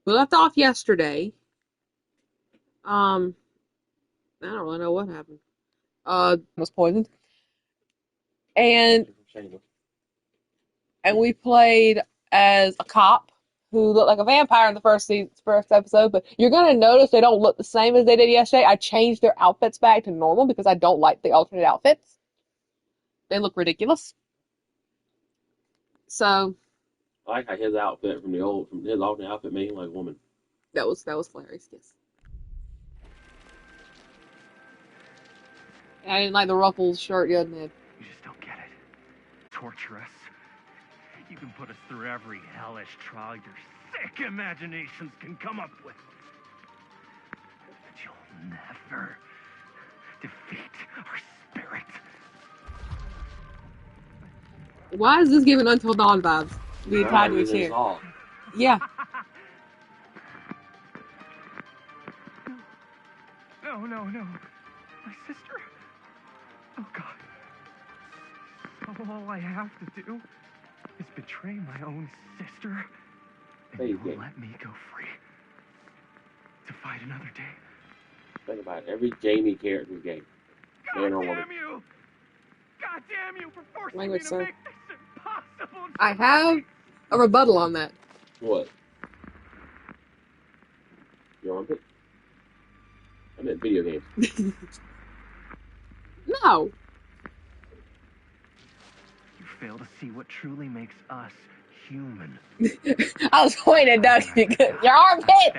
We left off yesterday. Um, I don't really know what happened. Was poisoned, and we played as a cop who looked like a vampire in the first episode. But you're gonna notice they don't look the same as they did yesterday. I changed their outfits back to normal because I don't like the alternate outfits. They look ridiculous. So I like how his outfit from his alternate outfit made him like a woman. that was hilarious. Yes. And I didn't like the ruffles shirt you had. You just don't get it. Torture us. You can put us through every hellish trial your sick imaginations can come up with. But you'll never defeat our spirit. Why is this giving Until Dawn vibes? Being tied to a Everything's chair. off. Yeah. No. My sister? Oh, God. All I have to do is betray my own sister, and you'll let me go free to fight another day. Think about it. Every Jamie character's gay. God damn you! God damn you for forcing Language, me to sir. make this impossible! I have a rebuttal on that. What? Your armpit? I meant video games. No. You fail to see what truly makes us human. I was pointing at Doug. Your armpit!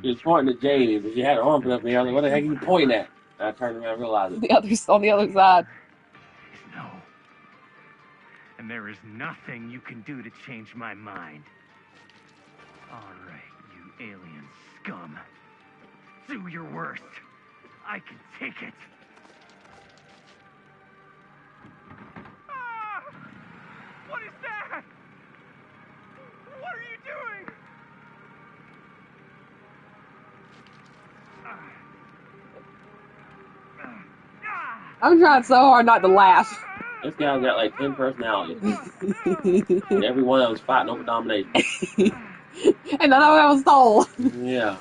She was pointing at Jamie, but she had her armpit up in the air. I was like, what the heck are you pointing at? And I turned around and realized it. On the other side. No. And there is nothing you can do to change my mind. All right, you alien scum. Do your worst. I can take it. Ah! What is that? What are you doing? I'm trying so hard not to laugh. This guy's got like 10 personalities. And every one of them's fighting over domination. And none of them stole. Yeah.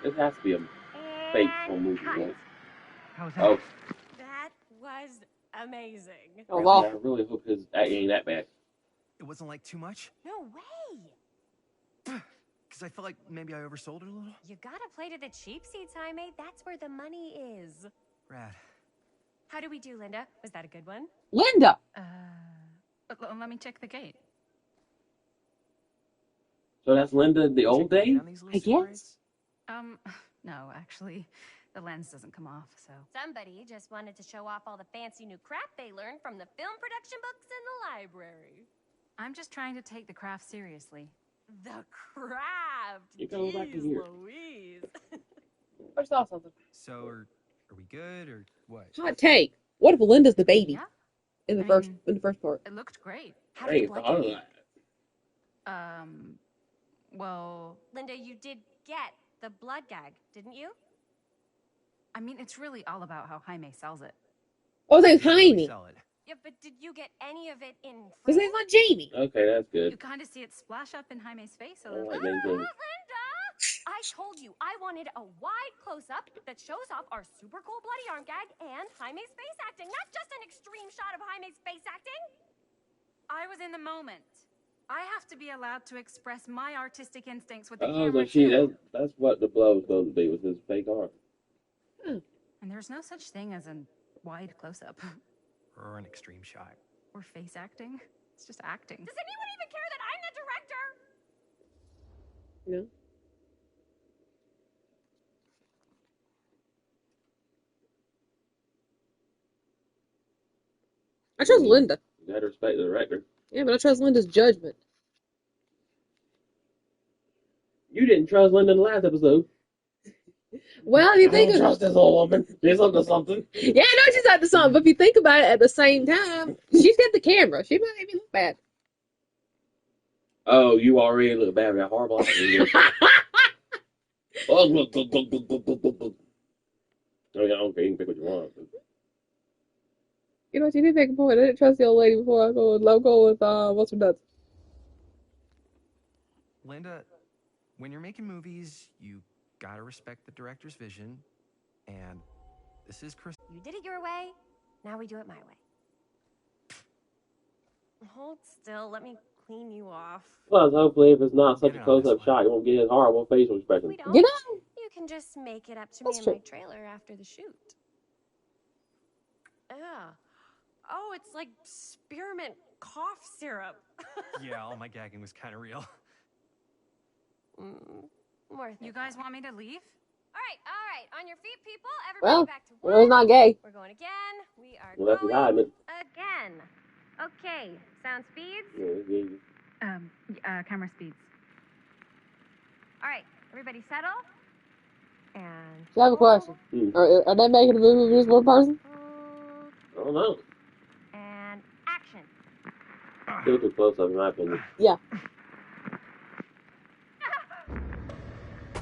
This has to be a fake home movie, right? How's that? Oh. That was amazing. Oh, well. I really hope his acting ain't that bad. It wasn't like too much? No way. Because I felt like maybe I oversold it a little? You gotta play to the cheap seats, Jaime. That's where the money is. Rad. How do we do, Linda? Was that a good one? Linda! Let me check the gate. So that's Linda the old day? I guess. No, actually, the lens doesn't come off, so. Somebody just wanted to show off all the fancy new crap they learned from the film production books in the library. I'm just trying to take the craft seriously. The craft! You go back to Jeez here. Louise. I saw something. So, are we good, or what? Hot take. What if Linda's the baby? Yeah, In the first part. it looked great. How did Hey, you like thought of it? that. Well, Linda, you did get the blood gag, didn't you? I mean, it's really all about how Jaime sells it. Oh, they Jaime. Sell it. Yeah, but did you get any of it in His frame? name's not Jamie. Okay, that's You good. kind of see it splash up in Jaime's face a I little like bit. them things. Linda! I told you I wanted a wide close-up that shows off our super cool bloody arm gag and Jaime's face acting, not just an extreme shot of Jaime's face acting. I was in the moment. I have to be allowed to express my artistic instincts with the Oh, camera, so too. that's what the blow was supposed to be, with his fake arm. And there's no such thing as a wide close-up. Or an extreme shot. Or face acting. It's just acting. Does anyone even care that I'm the director? No. I trust Linda. You gotta respect the director. Yeah, but I trust Linda's judgment. You didn't trust Linda in the last episode. Well, if you I think don't trust this old woman. She's up to something. yeah, I know she's up to something, but if you think about it at the same time, she's got the camera. She might make me look bad. Oh, you already look bad with that horrible acting. Oh, look. Okay, I don't care. You can pick what you want. You know what? You did make a point. I didn't trust the old lady before. I'll go with what's her nuts. Linda, when you're making movies, you gotta respect the director's vision. And this is Chris. You did it your way. Now we do it my way. Hold still. Let me clean you off. Plus, hopefully, if it's not such Get a it on this close-up one. shot, you won't get his horrible facial If expression. we don't, You know, you can just make it up to me that's in true. my trailer after the shoot. Yeah. Oh, it's like spearmint cough syrup. Yeah, all my gagging was kind of real. Worth it. You guys want me to leave? All right. On your feet, people. Everybody Well, back to well, it's work. not gay. We're going again. We are Unless he's hiding going it. again. Okay. Sound speeds. Yeah. Camera speeds. All right. Everybody settle. And So I have a question. Are they making a movie with just one person? hold, I don't know. and action. Still too close-up, in my opinion. Yeah.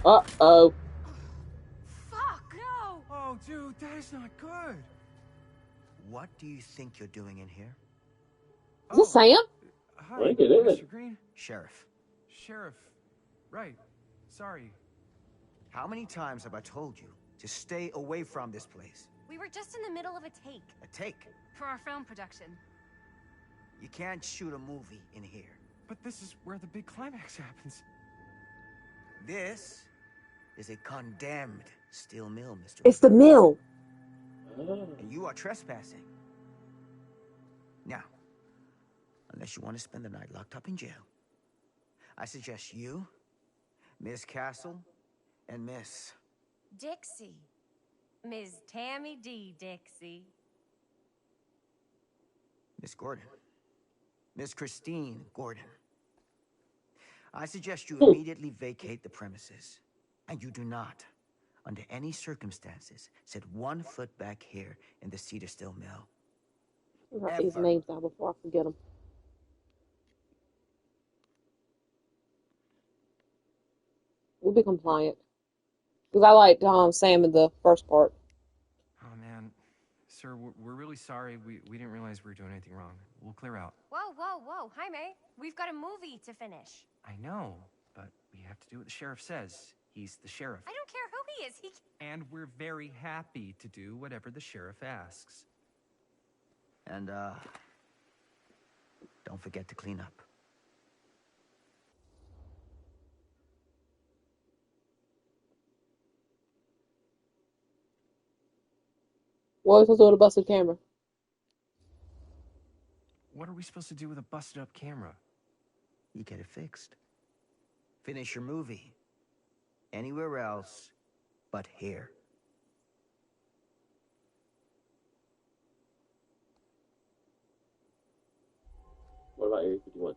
Uh-oh. Fuck no. Oh, dude, that is not good. What do you think you're doing in here? Is this Sam? Hi, I think it is. Mr. Green. Sheriff, Sheriff. Right. Sorry. how many times have I told you to stay away from this place? We were just in the middle of a take. A take. For our film production. You can't shoot a movie in here. But this is where the big climax happens. This is a condemned steel mill, Mr. It's the mill. And you are trespassing. Now, unless you want to spend the night locked up in jail, I suggest you, Miss Castle, and Miss... Dixie. Ms. Tammy D. Dixie. Miss Gordon. Miss Christine Gordon. I suggest you immediately vacate the premises. And you do not, under any circumstances, set 1 foot back here in the Cedar Steel Mill. Write these names down before I forget them. We'll be compliant. Because I liked Sam in the first part. Oh, man. Sir, we're really sorry. We didn't realize we were doing anything wrong. We'll clear out. Whoa. Jaime, we've got a movie to finish. I know, but we have to do what the sheriff says. He's the sheriff. I don't care who he is. And we're very happy to do whatever the sheriff asks. And, don't forget to clean up. What was supposed to do with a busted camera? What are we supposed to do with a busted up camera? You get it fixed. Finish your movie. Anywhere else but here. What about Area 51?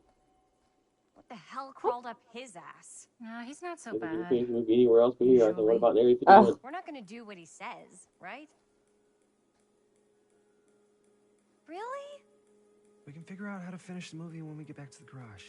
What the hell crawled up his ass? No, he's not so If you bad. finish the movie anywhere else but here, I said, what Usually. about Area 51? We're not gonna do what he says, right? Really? We can figure out how to finish the movie when we get back to the garage.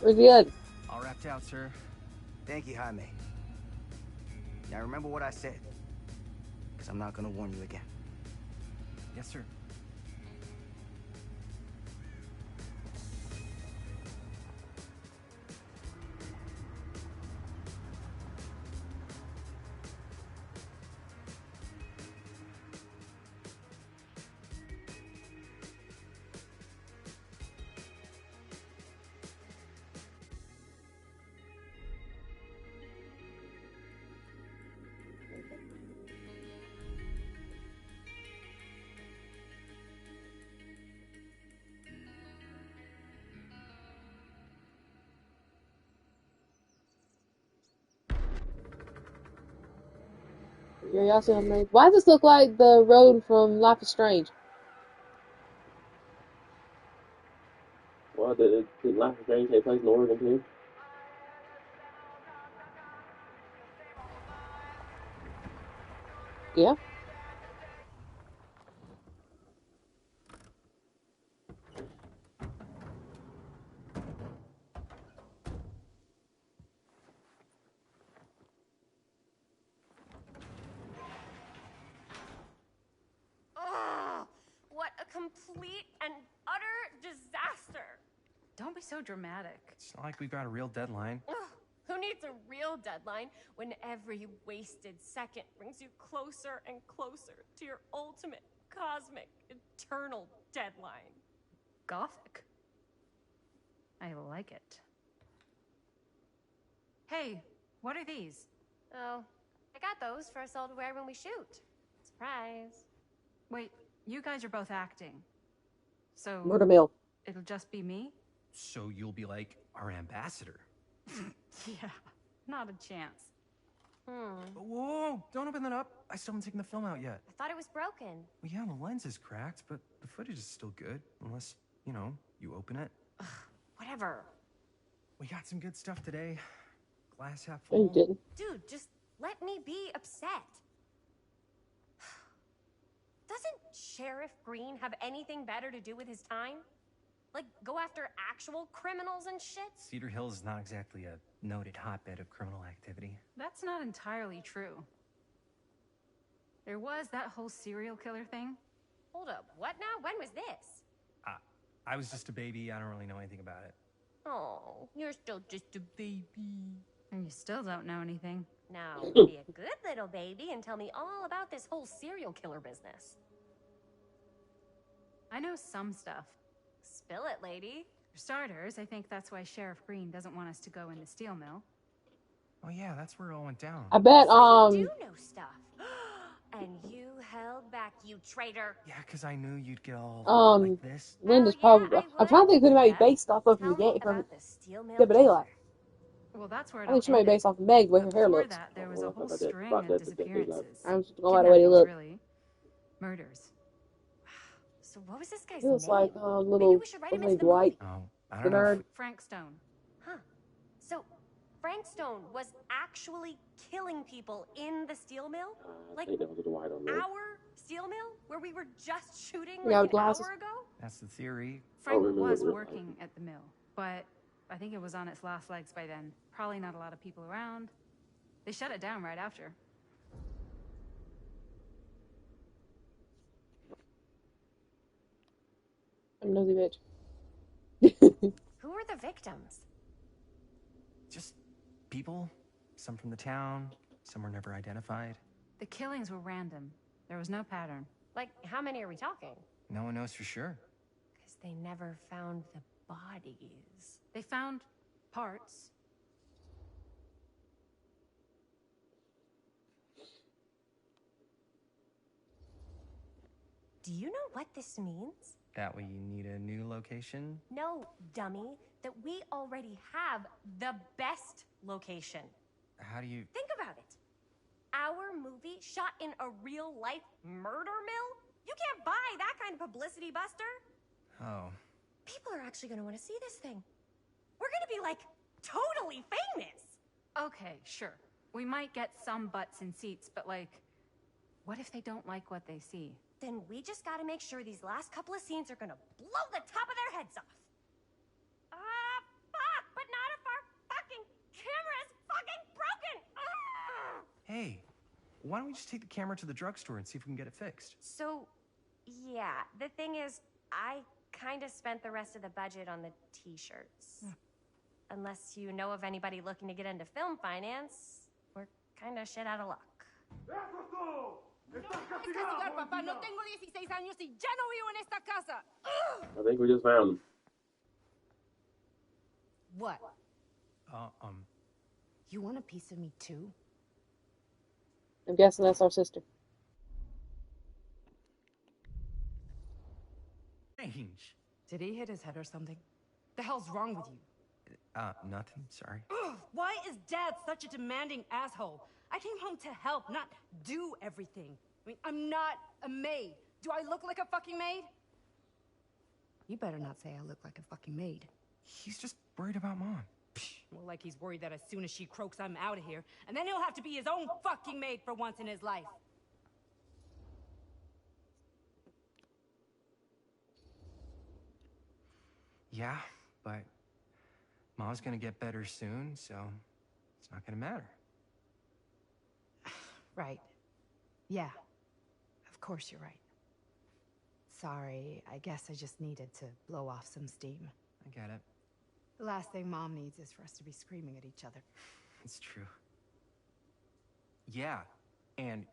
Where's the end? All wrapped out, sir. Thank you, Jaime. Now remember what I said, because I'm not going to warn you again. Yes, sir. Curiosity on the. Why does this look like the road from Life is Strange? Well, did Life is Strange take place in Oregon too? Yeah. Ugh, what a complete and utter disaster. Don't be so dramatic. It's not like we've got a real deadline. Ugh, who needs a real deadline when every wasted second brings you closer and closer to your ultimate, cosmic, eternal deadline? Gothic. I like it. Hey, what are these? Oh, I got those for us all to wear when we shoot. Surprise. Wait, you guys are both acting. So Murder Mill. it'll just be me? So you'll be like our ambassador. Yeah, not a chance. Whoa, don't open that up. I still haven't taken the film out yet. I thought it was broken. Well, yeah, the lens is cracked, but the footage is still good. Unless, you open it. Whatever. We got some good stuff today. Glass half No, you full. didn't. Dude, just let me be upset. Doesn't Sheriff Green have anything better to do with his time? Like, go after actual criminals and shit? Cedar Hills is not exactly a noted hotbed of criminal activity. That's not entirely true. There was that whole serial killer thing. Hold up, what now? When was this? I was just a baby. I don't really know anything about it. Oh, you're still just a baby. And you still don't know anything. Now, be a good little baby and tell me all about this whole serial killer business. I know some stuff. Spill it, lady. For starters, I think that's why Sheriff Green doesn't want us to go in the steel mill. Oh yeah, that's where it all went down. I bet So you do know stuff. And you held back, you traitor. Yeah, because I knew you'd get all like this. Linda's Hell yeah, probably. I I'm trying to think who would. might be Yeah. based off of Tell from the me game from about the steel mill Dead by Daylight. killer. Well, that's where it I all think she might be ended. based off of Meg, the way her But hair before looks. that, there was Oh, a I whole thought that- string thought of that was Dead by Daylight. disappearances. I'm just going by the way he Kidnappings, looks. really. Murders. So what was this guy's He looks name? like Maybe little. we should write him Like into the Dwight. movie. Oh, I The don't know. nerd. Frank Stone. Huh. So Frank Stone was actually killing people in the steel mill? I Like think that was the white on there. our steel mill? Where we were just shooting Yeah, like with an glasses. hour ago? That's the theory. Frank remember was real working at the mill, but I think it was on its last legs by then. Probably not a lot of people around. They shut it down right after. I'm a nosy bitch. Who were the victims? Just people. Some from the town. Some were never identified. The killings were random. There was no pattern. Like, how many are we talking? No one knows for sure. Because they never found the bodies. They found parts. Do you know what this means? That way you need a new location. No, dummy. That we already have the best location. How do you... Think about it. Our movie shot in a real-life murder mill? You can't buy that kind of publicity, Buster. Oh. People are actually going to want to see this thing. We're going to be, like, totally famous. Okay, sure. We might get some butts in seats, but like, what if they don't like what they see? Then we just got to make sure these last couple of scenes are going to blow the top of their heads off. Fuck, but not if our fucking camera is fucking broken. Hey, why don't we just take the camera to the drugstore and see if we can get it fixed? So, yeah, the thing is, I kind of spent the rest of the budget on the t-shirts. Unless you know of anybody looking to get into film finance, we're kind of shit out of luck. I think we just found them. What? Uh, You want a piece of me too? I'm guessing that's our sister. Strange. Did he hit his head or something? The hell's wrong with you? Nothing, sorry. Ugh, why is Dad such a demanding asshole? I came home to help, not do everything. I mean, I'm not a maid. Do I look like a fucking maid? You better not say I look like a fucking maid. He's just worried about Mom. More like he's worried that as soon as she croaks, I'm out of here, and then he'll have to be his own fucking maid for once in his life. Yeah, but Mom's gonna get better soon, so it's not gonna matter. Right. Yeah. Of course you're right. Sorry, I guess I just needed to blow off some steam. I get it. The last thing Mom needs is for us to be screaming at each other. It's true. Yeah, and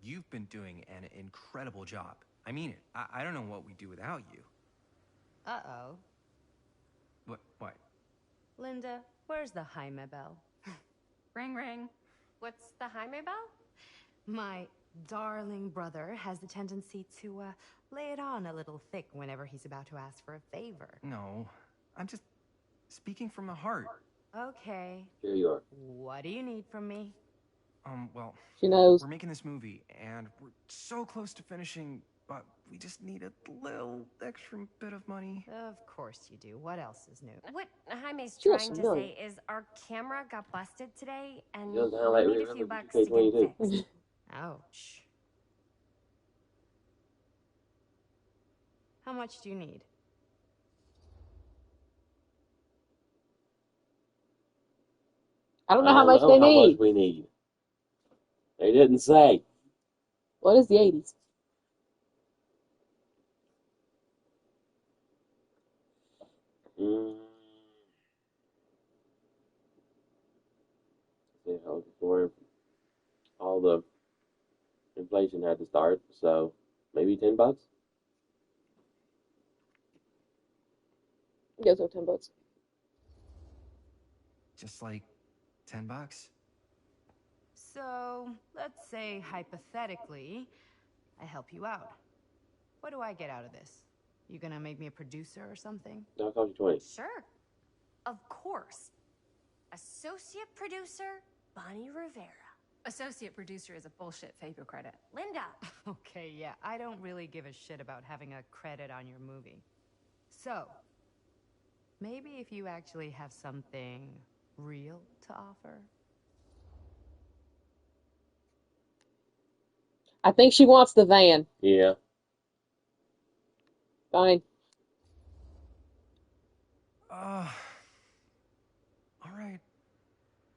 you've been doing an incredible job. I mean it. I don't know what we'd do without you. Uh-oh. What? Linda, where's the Jaime bell? Ring, ring. What's the Jaime bell? My darling brother has the tendency to, lay it on a little thick whenever he's about to ask for a favor. No, I'm just speaking from the heart. Okay. Here you are. What do you need from me? Well, She knows. we're making this movie, and we're so close to finishing, but we just need a little extra bit of money. Of course you do. What else is new? What Jaime's She was trying to familiar. say is our camera got busted today, and You sound like we we need a few remember bucks to get it TK22. fixed. Ouch. How much do you need? I don't know how much they How need. much we need. They didn't say. What is the 80s? Mm. Yeah, before all the inflation had to start, so maybe $10. You guys owe $10. Just like $10. So, let's say hypothetically, I help you out. What do I get out of this? You gonna make me a producer or something? That'll cost you 20. Sure. Of course. Associate producer, Bonnie Rivera. Associate producer is a bullshit FAPO credit. Linda. Okay, yeah, I don't really give a shit about having a credit on your movie. So, maybe if you actually have something real to offer? I think she wants the van. Yeah. Fine. All right.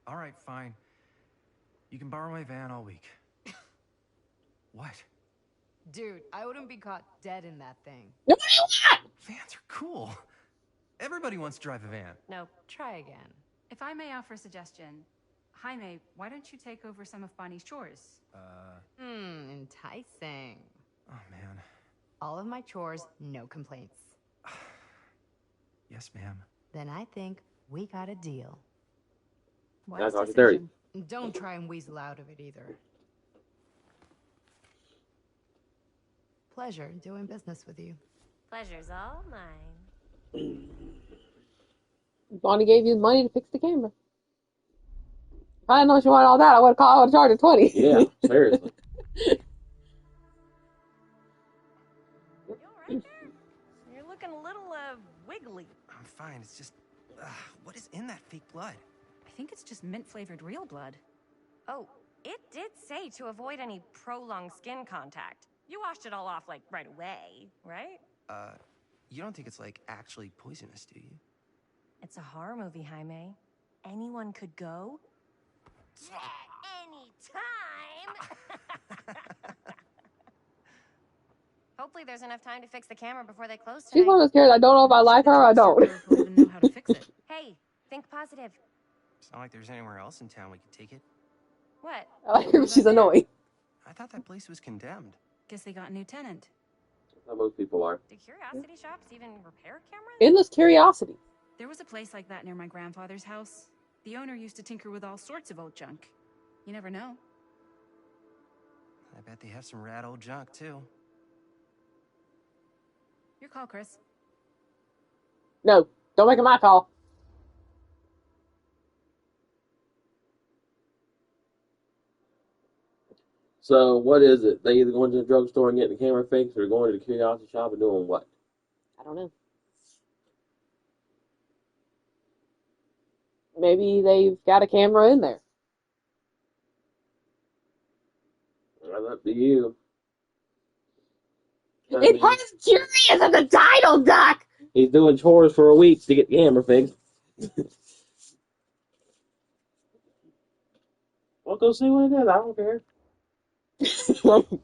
All right, fine. You can borrow my van all week. What? Dude, I wouldn't be caught dead in that thing. No, what do you want? Vans are cool. Everybody wants to drive a van. No. Try again. If I may offer a suggestion, Jaime, why don't you take over some of Bonnie's chores? Enticing. Oh, man. All of my chores, no complaints. Yes, ma'am. Then I think we got a deal. That's cost you 30. Don't try and weasel out of it either. Pleasure doing business with you. Pleasure's all mine. Bonnie gave you the money to fix the camera. If I didn't know she wanted all that, I would have charged her 20. Yeah, seriously. You all right there? You're looking a little, wiggly. I'm fine. It's just, what is in that fake blood? I think it's just mint-flavored real blood. Oh, it did say to avoid any prolonged skin contact. You washed it all off, like, right away, right? You don't think it's, like, actually poisonous, do you? It's a horror movie, Jaime. Anyone could go. Anytime! Hopefully there's enough time to fix the camera before they close today. She's one of those characters. I don't know if I like her or I don't. We'll even know how to fix it. Hey, think positive. It's not like there's anywhere else in town we could take it. What? I like her, but she's annoying. I thought that place was condemned. Guess they got a new tenant. That's how most people are. Do curiosity shops even repair cameras? Endless curiosity. There was a place like that near my grandfather's house. The owner used to tinker with all sorts of old junk. You never know. I bet they have some rad old junk, too. Your call, Chris. No, don't make it my call. So what is it? They either going to the drugstore and getting the camera fixed, or going to the curiosity shop and doing what? I don't know. Maybe they've got a camera in there. That's up to you. It has curious in the title, Doc! He's doing chores for a week to get the camera fixed. Well, go see what it is. I don't care.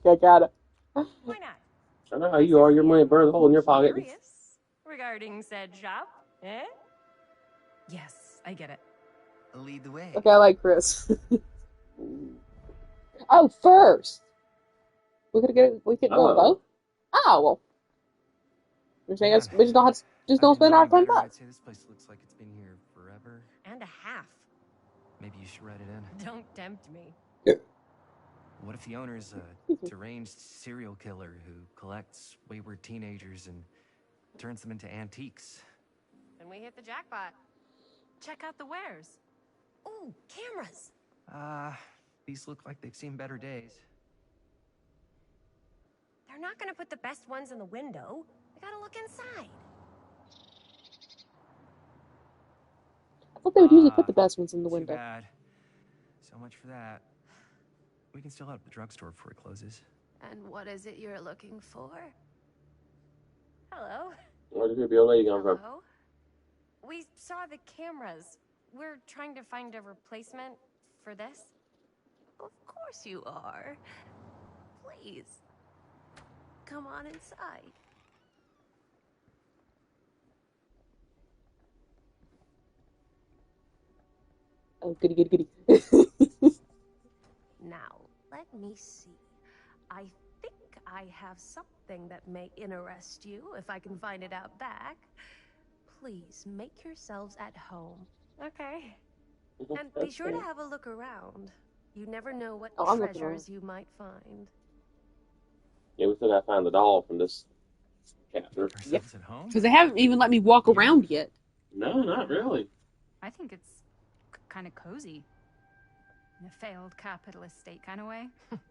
I gotta. Why not? I know how you are. Your money burns a hole in your pocket. Curious regarding said shop, eh? Yes, I get it. Lead the way. Okay, I like Chris. Oh, first! We could go both? Oh, well. You're saying Yeah. we just don't have to, just don't spend our $10 I'd bucks. say this place looks like it's been here forever. And a half. Maybe you should write it in. Don't tempt me. What if the owner's a deranged serial killer who collects wayward teenagers and turns them into antiques? Then we hit the jackpot. Check out the wares. Ooh, cameras. These look like they've seen better days. They're not gonna put the best ones in the window. I gotta look inside. I thought they would usually put the best ones in the Too window. bad. So much for that. We can still head up the drugstore before it closes. And what is it you're looking for? Hello. Where did your lady come from? Hello. We saw the cameras. We're trying to find a replacement for this. Of course you are. Please, come on inside. Oh, goody, goody, goody. Now, let me see. I think I have something that may interest you, if I can find it out back. Please, make yourselves at home. Okay. And be sure to have a look around. You never know what Oh, I'm looking treasures you might find. Yeah, we still gotta find the doll from this chapter. Ourselves at home? Because they haven't even let me walk around yet. No, not really. I think it's kind of cozy. In a failed capitalist state kind of way. Let's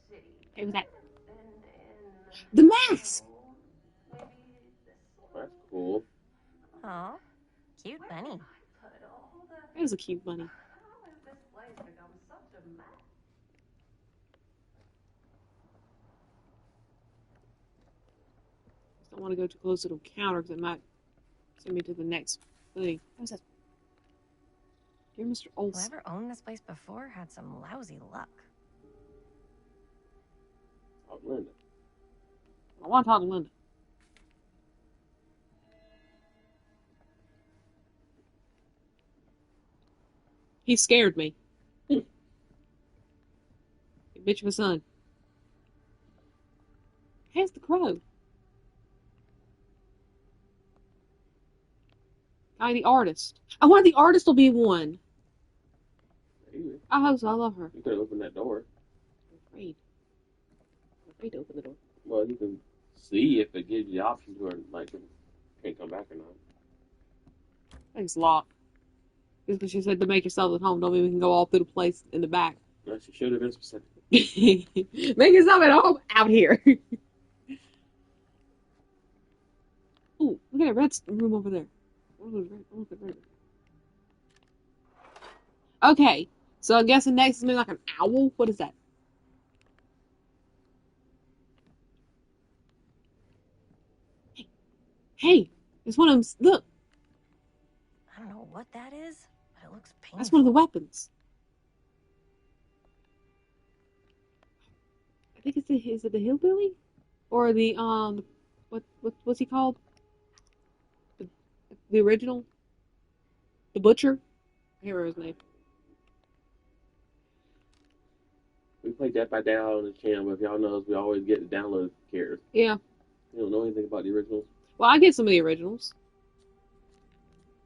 see. Hey, was that In the mask? maybe this one. That's cool. Aw, cute bunny. Put all the That was a cute bunny. How has this place become such a mess? I don't want to go too close to the counter because it might send me to the next thing. What's that? Dear Mr. Olson. Whoever owned this place before had some lousy luck. Oh, Linda. I want to talk to Linda. He scared me. He bitch of a son. How's the crow? The artist. I want the artist will be one. Maybe. I hope so. I love her. You could open that door. I'm afraid. I'm afraid to open the door. Well, you can see if it gives you the option to, or like, can't come back or not. I think it's locked. Just because she said to make yourself at home, don't mean we can go all through the place in the back. No, she should have been specific. Make yourself at home out here. Ooh, look at that red room over there. Okay, so I'm guessing next is maybe like an owl. What is that? Hey, it's one of them. Look, I don't know what that is, but it looks painful. that's one of the weapons. I think it's is it the hillbilly, or the what's he called? The original, the butcher. I can't remember his name. We play Dead by Daylight on this channel, but if y'all know us, we always get the download characters. Yeah. You don't know anything about the originals? Well, I get some of the originals,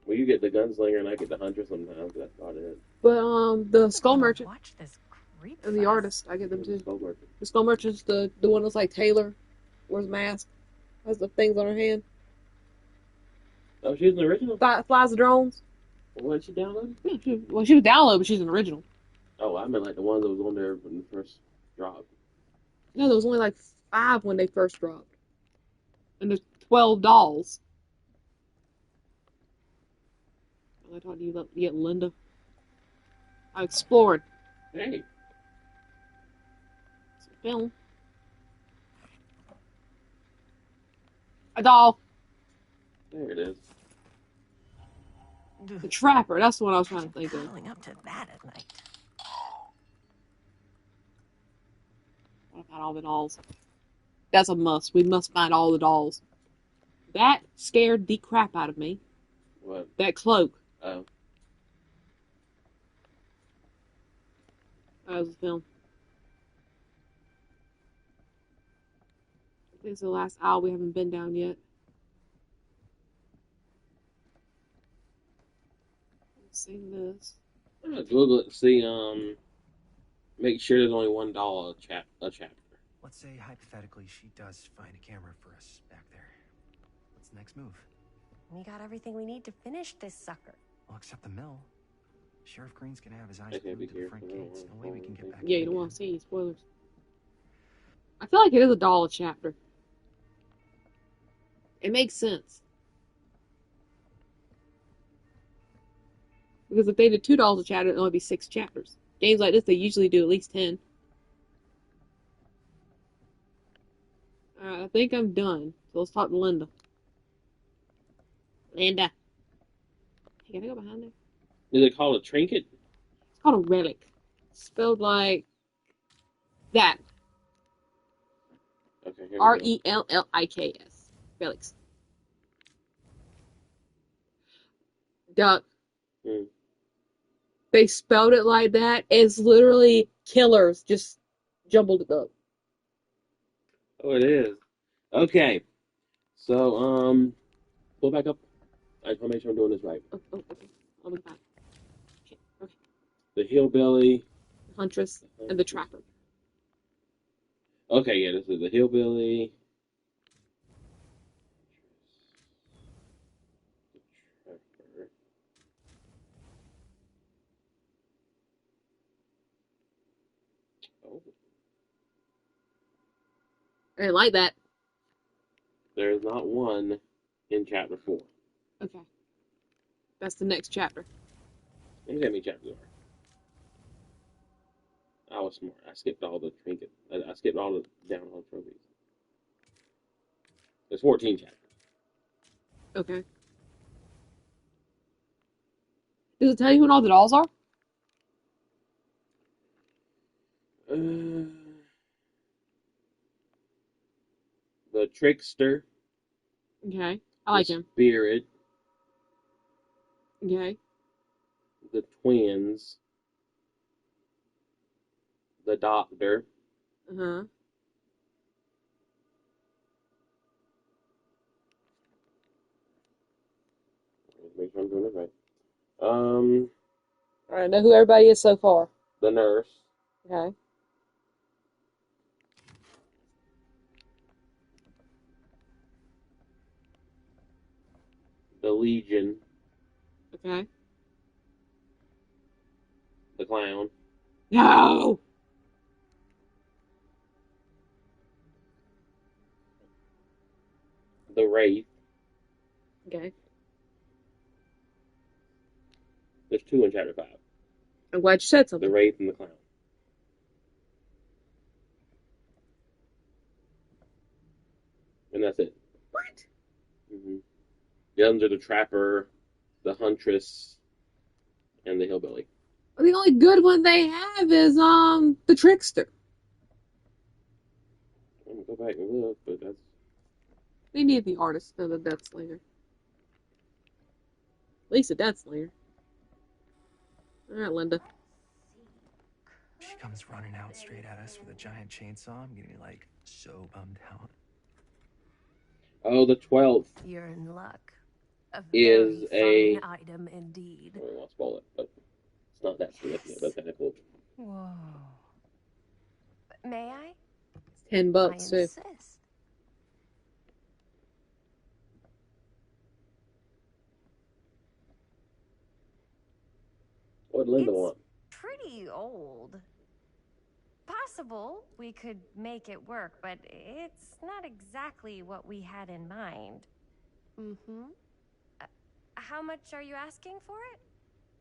Well, you get the gunslinger and I get the hunter sometimes. That's about it. but the skull merchant Watch this creep and the fest. artist, I get them too. Skull merchant. The skull merchant's the one that's like Taylor, wears a mask, has the things on her hand, Oh, she's an original? flies the drones. Well, what did she download? Yeah, she was downloaded, but she's an original. Oh, I meant like the ones that was on there when the first dropped. No, there was only like 5 when they first dropped. And there's 12 dolls. I talked to you yet, Linda. I explored. Hey, It's a film. A doll. there it is. The Trapper. That's the one I was trying to think of. Piling up to that at night. What about all the dolls? That's a must. We must find all the dolls. That scared the crap out of me. What? That cloak. Oh. That was a film. I think it's the last aisle we haven't been down yet. Let's see this. I'm gonna Google it and see. Make sure there's only one doll a chapter. Let's say hypothetically she does find a camera for us back there. What's the next move? We got everything we need to finish this sucker. Well, except the mill. Sheriff Green's gonna have his eyes Okay, be glued to the front careful. gates. No way we can get back. Yeah, you in don't again. want to see any spoilers. I feel like it is a doll a chapter. It makes sense. Because if they did $2 a chapter, it'd only be 6 chapters. Games like this, they usually do at least 10. Alright, I think I'm done. So let's talk to Linda. Linda. Hey, can I go behind there? Is it called a trinket? It's called a relic. Spelled like that. Okay, here we go. R-E-L-L-I-K-S. Relics. Duck. Hmm. They spelled it like that. It's literally killers just jumbled it up. Oh, it is. Okay. So, pull back up. I just want to make sure I'm doing this right. Oh, okay. I'll look back. Okay. The hillbilly. The Huntress and the Trapper. Okay, yeah, this is the hillbilly. The trapper. Oh, I didn't like that. there's not one in chapter 4. Okay. That's the next chapter. Let me see how many chapters are. I was smart. I skipped all the trinkets. I skipped all the down all the trophies. There's 14 chapters. Okay. Does it tell you when all the dolls are? The trickster. Okay. I like the him. Spirit. Okay. The twins. The doctor. Uh-huh. Make sure I'm doing it right. Alright, I know who everybody is so far. The nurse. Okay. The Legion. Okay. The clown. No! The Wraith. Okay. There's 2 in chapter 5. I'm glad you said The something. Wraith and the clown. And that's it. What? Mm-hmm. The others are the Trapper, the Huntress, and the Hillbilly. The only good one they have is the Trickster. I'm gonna go back and look, but that's They need the artist for the Death Slayer. At least a Death Slayer. Alright, Linda. She comes running out straight at us with a giant chainsaw. I'm gonna be like so bummed out. oh, the 12th You're in luck. A is very a. fine item indeed. I don't want to spoil it, but it's not that significant. That's kind of cool. Whoa. May I? It's $10 I too. insist. What did Linda It's want? pretty pretty old. Possible we could make it work, but it's not exactly what we had in mind. Mm-hmm. How much are you asking for it?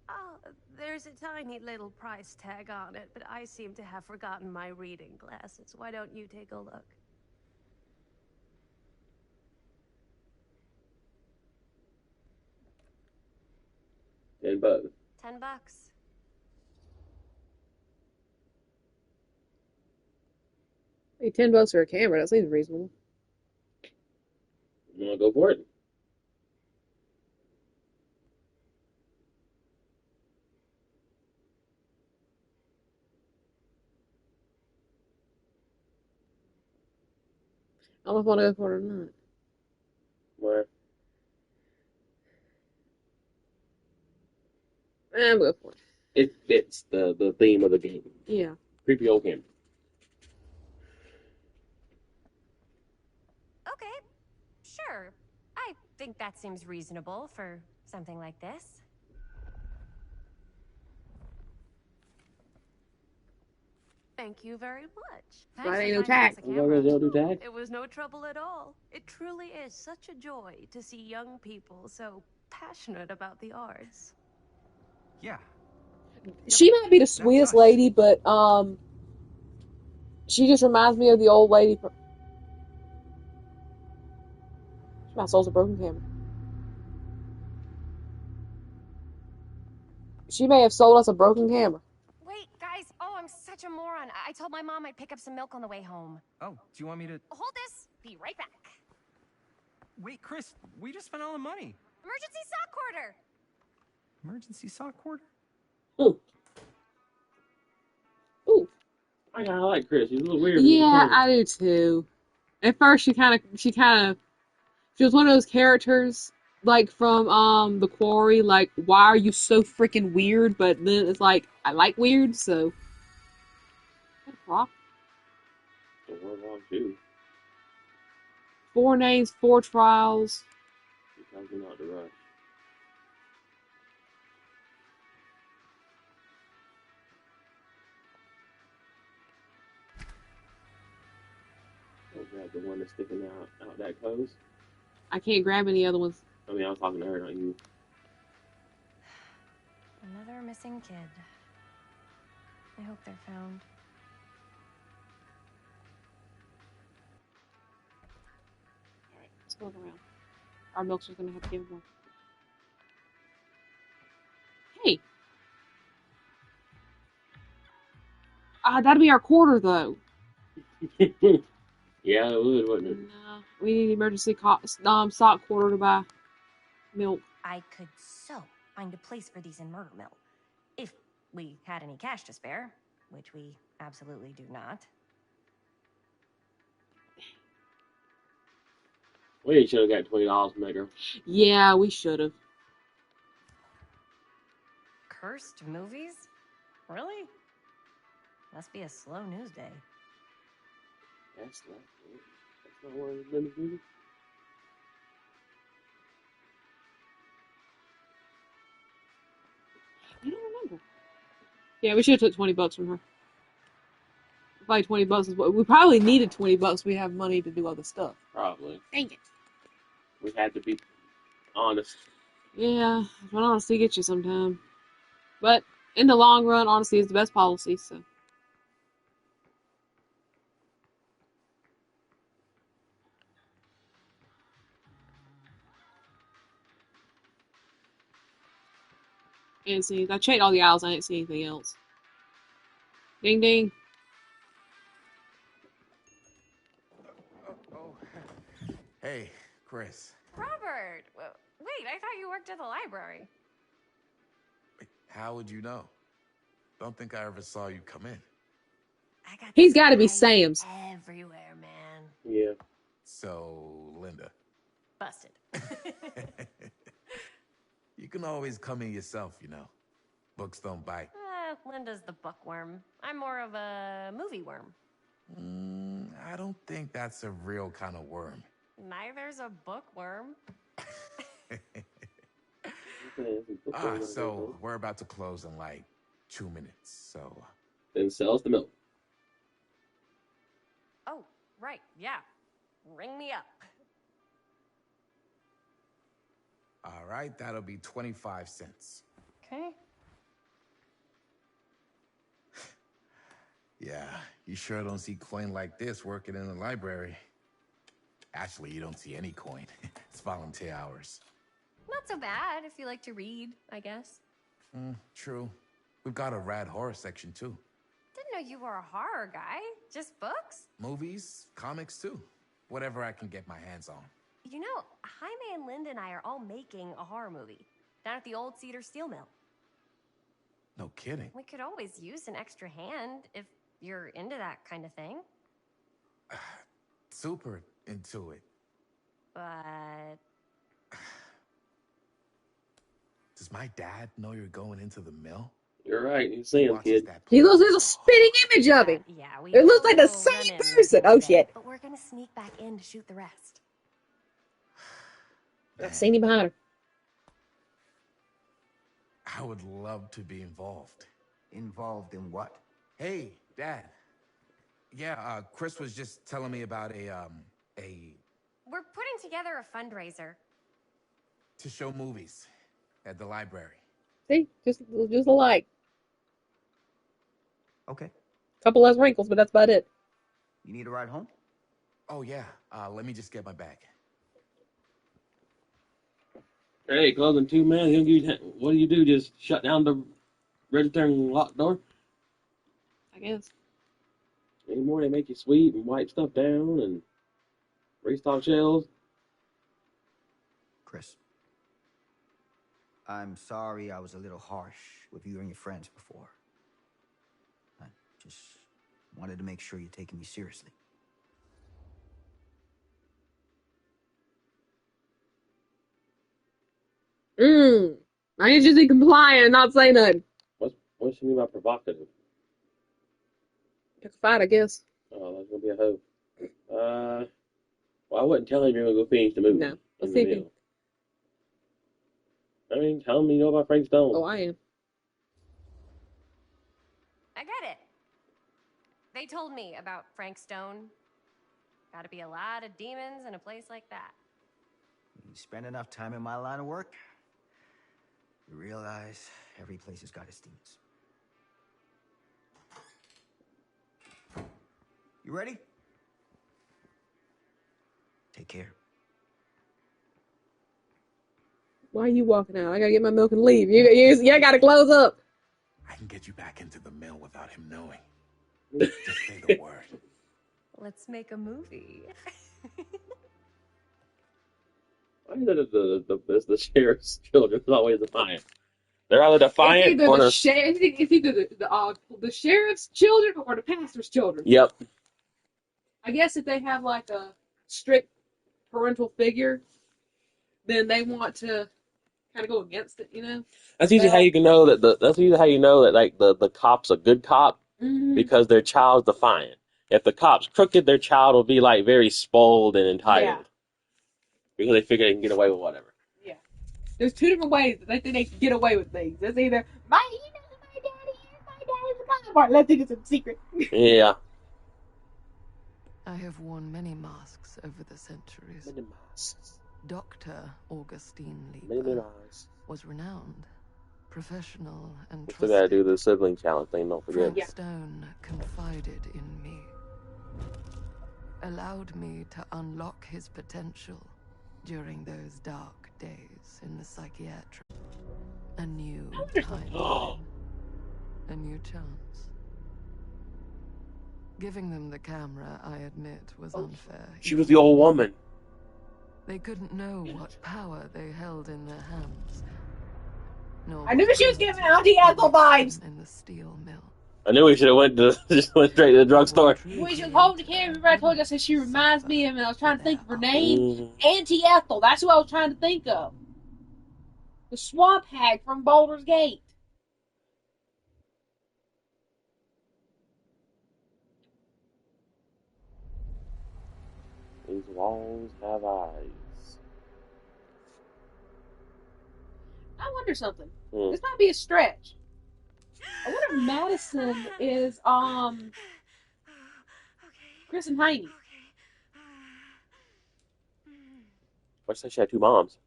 Oh, there's a tiny little price tag on it, but I seem to have forgotten my reading glasses. Why don't you take a look? $10. $10. Hey, $10 for a camera. That seems reasonable. You want to go for it? I don't know if I want to go for it or not. Why? I'm going for it. It fits the theme of the game. Yeah. Creepy old camera. Okay, sure. I think that seems reasonable for something like this. Thank you very much. Right, Thanks for ain't no finding us tax. a As long as they camera. don't do tax. It was no trouble at all. It truly is such a joy to see young people so passionate about the arts. Yeah. She might be the That's sweetest us. lady, but she just reminds me of the old lady from. She might have sold us a broken camera. She may have sold us a broken camera. Wait, guys. Oh, I'm such a moron. I told my mom I'd pick up some milk on the way home. Oh, do you want me to... Hold this. Be right back. Wait, Chris, we just spent all the money. Emergency sock quarter. Emergency sock quarter? Ooh, Ooh. I kind of like Chris. He's a little weird. But Yeah, he's I do too. At first, she was one of those characters like from the Quarry. Like, why are you so freaking weird? But then it's like I like weird, so. Rock. The World War II. 4 names, 4 trials. He tells me not to rush. Don't grab the one that's sticking out that close. I can't grab any other ones. I mean, I was talking to her, not you. Another missing kid. I hope they're found. Alright, let's go around. Our milkster's gonna have to give one. Hey! That'd be our quarter, though. Yeah, it would, wouldn't it? No, we need emergency sock quarter to buy milk. I could so find a place for these in Murder Mill. If we had any cash to spare, which we absolutely do not. We should have got $20 from that girl. Yeah, we should have. Cursed movies? Really? Must be a slow news day. That's not one of the limit movies. I don't remember. Yeah, we should have took $20 from her. Probably $20 is what we probably needed. $20. We have money to do other stuff. Probably. Dang it. We had to be honest. Yeah, but honesty gets you sometime. But in the long run, honesty is the best policy. So. I checked all the aisles. I didn't see anything else. Ding ding. Oh. Hey, Chris. Robert! Wait, I thought you worked at the library. Wait, how would you know? Don't think I ever saw you come in. I got He's got to be supplies Sam's. everywhere, man. Yeah. So, Linda. Busted. You can always come in yourself, you know. Books don't bite. Linda's the bookworm. I'm more of a movie worm. I don't think that's a real kind of worm. Neither's a bookworm. So we're about to close in like 2 minutes, so... Then sell us the milk. Oh, right, yeah. Ring me up. All right, that'll be 25 cents. Okay. Yeah, you sure don't see coin like this working in the library. Actually, you don't see any coin. It's volunteer hours. Not so bad if you like to read, I guess. True. We've got a rad horror section, too. Didn't know you were a horror guy. Just books? Movies, comics, too. Whatever I can get my hands on. You know, Jaime and Linda and I are all making a horror movie down at the old Cedar Steel Mill. No kidding. We could always use an extra hand if you're into that kind of thing. Super into it. But Does my dad know you're going into the mill? You're right. You see him, Watches kid. that He place. looks like a spitting image of him. yeah, we It looks like the will same run in person. for Oh a bit, shit! But we're gonna sneak back in to shoot the rest. I've seen him behind her. I would love to be involved. Involved in what? Hey, Dad. Yeah, Chris was just telling me about We're putting together a fundraiser. to show movies at the library. See, just alike. Okay. Couple less wrinkles, but that's about it. You need a ride home? Oh, yeah. Let me just get my bag. Hey, closing 2 minutes. What do you do? Just shut down the register and lock the door? I guess. Anymore, they make you sweep and wipe stuff down and restock shelves. Chris. I'm sorry I was a little harsh with you and your friends before. I just wanted to make sure you're taking me seriously. I need you to be compliant and not say nothing. What's she mean by provocative? Pick a fight, I guess. Oh, that's gonna be a hoe. Well, I wouldn't tell him you're gonna go finish the movie. No. Let's in see the if he... middle. I mean, tell him you know about Frank Stone. Oh, I am. I get it. They told me about Frank Stone. Gotta be a lot of demons in a place like that. You spend enough time in my line of work, you realize every place has got its demons. You ready? Take care. Why are you walking out? I gotta get my milk and leave. You gotta close up. I can get you back into the mill without him knowing. Just say the word. Let's make a movie. I know that the sheriff's children is always defiant. They're either defiant It's or either the sheriff's children or the pastor's children. Yep. I guess if they have like a strict parental figure, then they want to kind of go against it, you know? That's usually how you can know that that's usually how you know that like the cop's a good cop because their child's defiant. If the cop's crooked, their child will be like very spoiled and entitled because they figure they can get away with whatever. Yeah. There's two different ways that they think they can get away with things. It's either my daddy's a cop, or let's think it's a secret. Yeah. I have worn many masks over the centuries. Many masks. Dr. Augustine Many Lieber masks. was renowned, professional, and We still gotta do trusted. the sibling challenge thing, don't forget. Frank Stone confided in me, allowed me to unlock his potential during those dark days in the psychiatric. A new timeline, a new chance. Giving them the camera, I admit, was unfair. She was the old woman. They couldn't know what power they held in their hands. I knew she was giving Auntie Ethel vibes. In the steel mill. I knew we should have just went straight to the drugstore. When she was holding the camera, remember I told you I said she reminds me of, and I was trying to think of her name. Auntie Ethel. That's who I was trying to think of. The swamp hag from Baldur's Gate. These walls have eyes. I wonder something. Hmm. This might be a stretch. I wonder if Madison is Chris and Heine. I said she had two moms.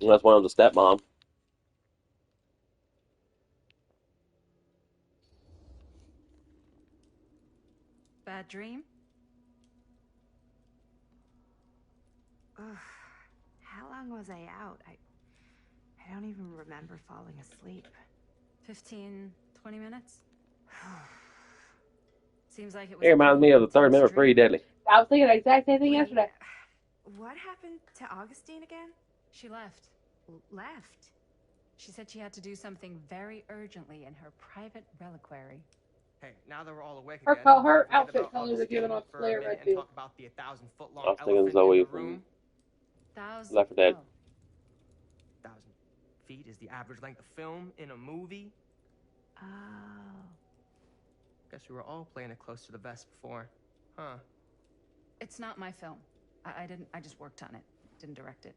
Unless one of them's a stepmom. Bad dream? Ugh. How long was I out? I don't even remember falling asleep. 15, 20 minutes? Seems like it was It reminds me of the third member, Pretty Deadly. I was thinking the exact same thing yesterday. What happened to Augustine again? She left. Left? She said she had to do something very urgently in her private reliquary. Hey, now that we're all awake Her again, her forget outfit about colors are giving off Augustine for a Claire minute and Redfield. talk about the 1,000-foot-long I was thinking elephant Zoe in the from room. Left 4 Dead. 1,000 feet is the average length of film in a movie. Oh. Guess we were all playing it close to the vest before, huh? It's not my film. I just worked on it. Didn't direct it.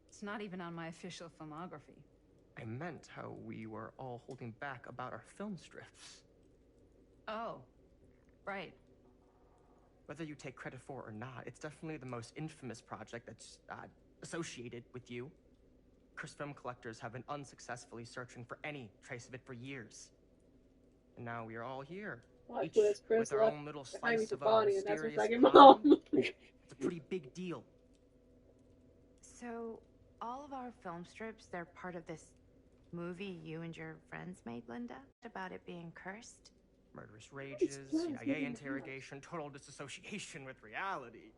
It's not even on my official filmography. I meant how we were all holding back about our film strips. Oh, right. Whether you take credit for it or not, it's definitely the most infamous project that's associated with you. Cursed film collectors have been unsuccessfully searching for any trace of it for years. And now we are all here, each with our own little slice of a mysterious pie. It's a pretty big deal. So, all of our film strips, they're part of this movie you and your friends made, Linda? About it being cursed? Murderous rages, CIA interrogation, total disassociation with reality.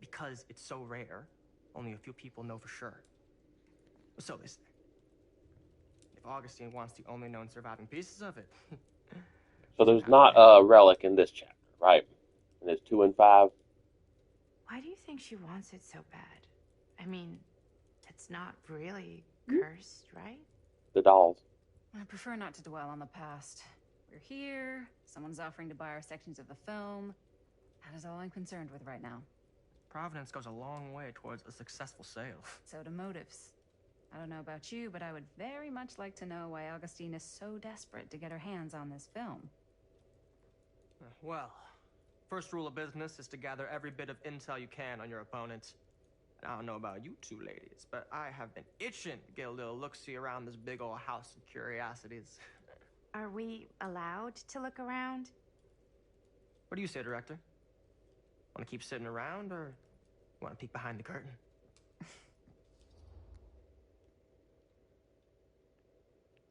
Because it's so rare, only a few people know for sure. So they say. If Augustine wants the only known surviving pieces of it. So there's not a relic in this chapter, right? And there's 2 and 5. Why do you think she wants it so bad? I mean, it's not really cursed, right? The dolls. I prefer not to dwell on the past. We're here, someone's offering to buy our sections of the film. That is all I'm concerned with right now. Providence goes a long way towards a successful sale. So do motives. I don't know about you, but I would very much like to know why Augustine is so desperate to get her hands on this film. Well, first rule of business is to gather every bit of intel you can on your opponent. And I don't know about you two ladies, but I have been itching to get a little look-see around this big old house of curiosities. Are we allowed to look around? What do you say, Director? Want to keep sitting around, or want to peek behind the curtain?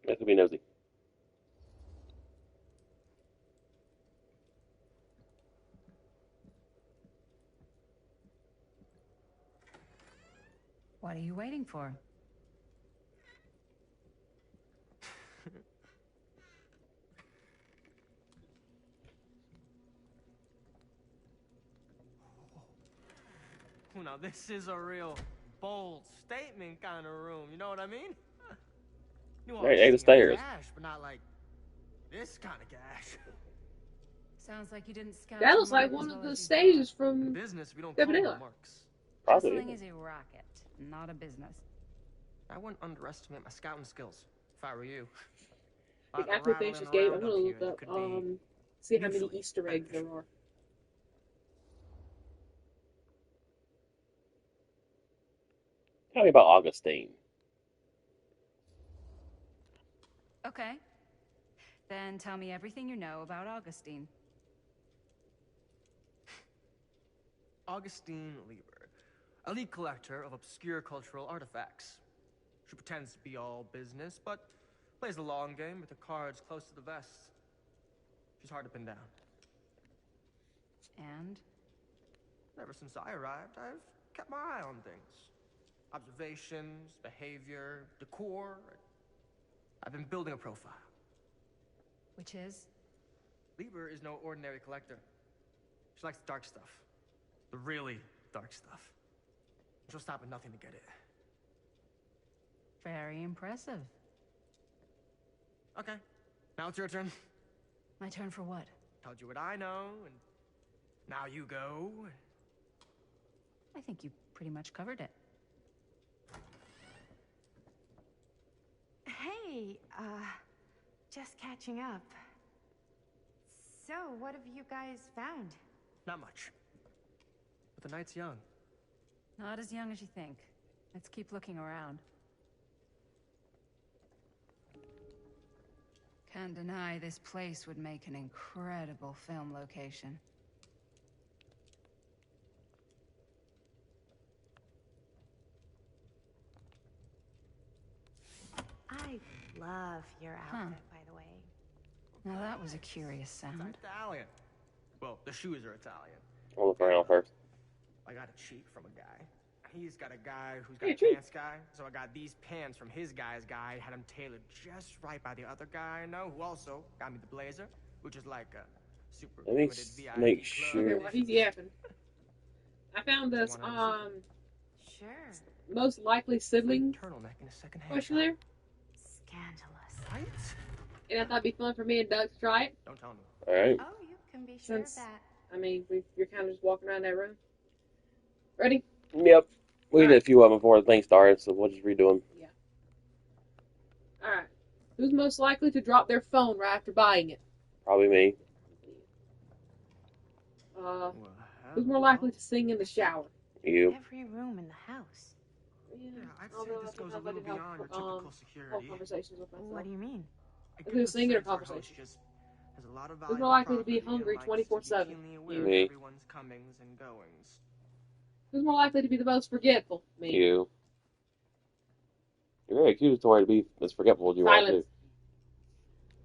That could be nosy. What are you waiting for? Now this is a real bold statement kind of room, you know what I mean? Hey, the stairs. Gash, but not like this kind of gash. Sounds like you didn't scout. That looks like one of the stages from business. We don't call them marks. Hustling is a racket, not a business. I wouldn't underestimate my scouting skills if I were you. Like after we finish this game, I'm gonna look up see how many Easter eggs there are. Tell me about Augustine. Okay. Then tell me everything you know about Augustine. Augustine Lieber, elite collector of obscure cultural artifacts. She pretends to be all business, but plays the long game with the cards close to the vest. She's hard to pin down. And? Ever since I arrived, I've kept my eye on things. Observations, behavior, decor. I've been building a profile. Which is? Lieber is no ordinary collector. She likes the dark stuff. The really dark stuff. She'll stop at nothing to get it. Very impressive. Okay, now it's your turn. My turn for what? Told you what I know, and now you go. I think you pretty much covered it. Hey, Just catching up. So, what have you guys found? Not much. But the night's young. Not as young as you think. Let's keep looking around. Can't deny this place would make an incredible film location. I love your outfit, by the way. Now that was a curious sound. It's Italian. Well, the shoes are Italian. I'll look around first. I got a cheat from a guy. He's got a guy who's got a pants guy. So I got these pants from his guy's guy, had them tailored just right by the other guy I know, who also got me the blazer, which is like a super Let me limited VIP make club sure. Okay, while he's yapping, I found this Sure. most likely sibling turtleneck in a second hand. questionnaire, Scandalous. Right? and I thought it'd be fun for me and Doug to try it. Don't tell me. All right. Oh, you can be sure Since of that. I mean, you're kind of just walking around that room. Ready? Yep. We did a few of them before the thing started, so we'll just redo them. Yeah. All right. Who's most likely to drop their phone right after buying it? Probably me. Who's more likely to sing in the shower? You. Every room in the house. Yeah, I'd say Although this goes a sometimes I little do have, beyond your typical whole security. conversations with myself. What do you mean? A Who's good singing or sense our host conversation? just has a lot of Who's more valuable likely to be property and hungry likes to be 24/7? keenly aware You. of Me. everyone's comings and goings. Who's more likely to be the most forgetful? Me. You. You're very accusatory to be as forgetful as you are, Silence. too.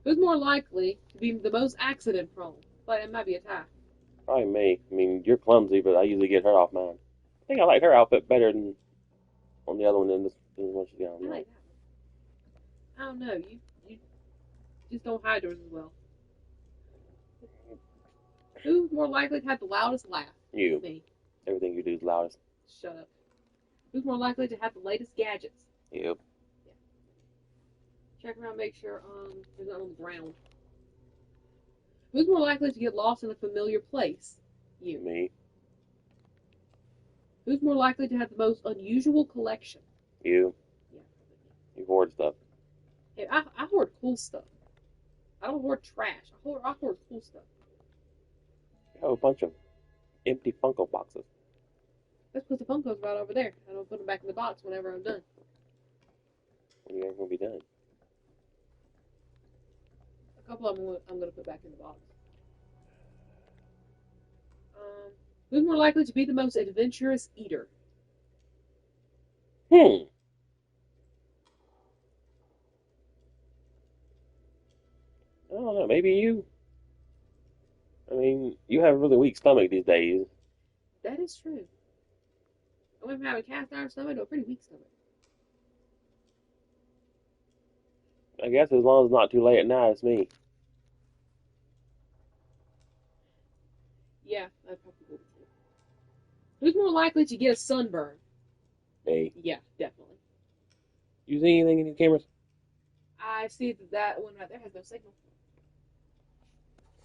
Who's more likely to be the most accident prone? But it might be a tie. Probably me. I mean, you're clumsy, but I usually get her off mine. I think I like her outfit better than on the other one than this one she's got on. I like that one. I don't know. You just don't hide yours as well. Who's more likely to have the loudest laugh? You. Me. Everything you do is loudest. Shut up. Who's more likely to have the latest gadgets? Yep. Yeah. Check around, make sure there's nothing on the ground. Who's more likely to get lost in a familiar place? You. Me. Who's more likely to have the most unusual collection? You. Yeah. You hoard stuff. Hey, I hoard cool stuff. I don't hoard trash. I hoard cool stuff. You have a bunch of empty Funko boxes. That's because the Funko's right over there. I don't put them back in the box whenever I'm done. When are you ever going to be done? A couple of them I'm going to put back in the box. Who's more likely to be the most adventurous eater? I don't know. Maybe you. I mean, you have a really weak stomach these days. That is true. I went from having a cast iron stomach to a pretty weak stomach. I guess as long as it's not too late at night, it's me. Yeah, I'd probably go with you. Who's more likely to get a sunburn? Me. Yeah, definitely. You see anything in your cameras? I see that one right there has no signal.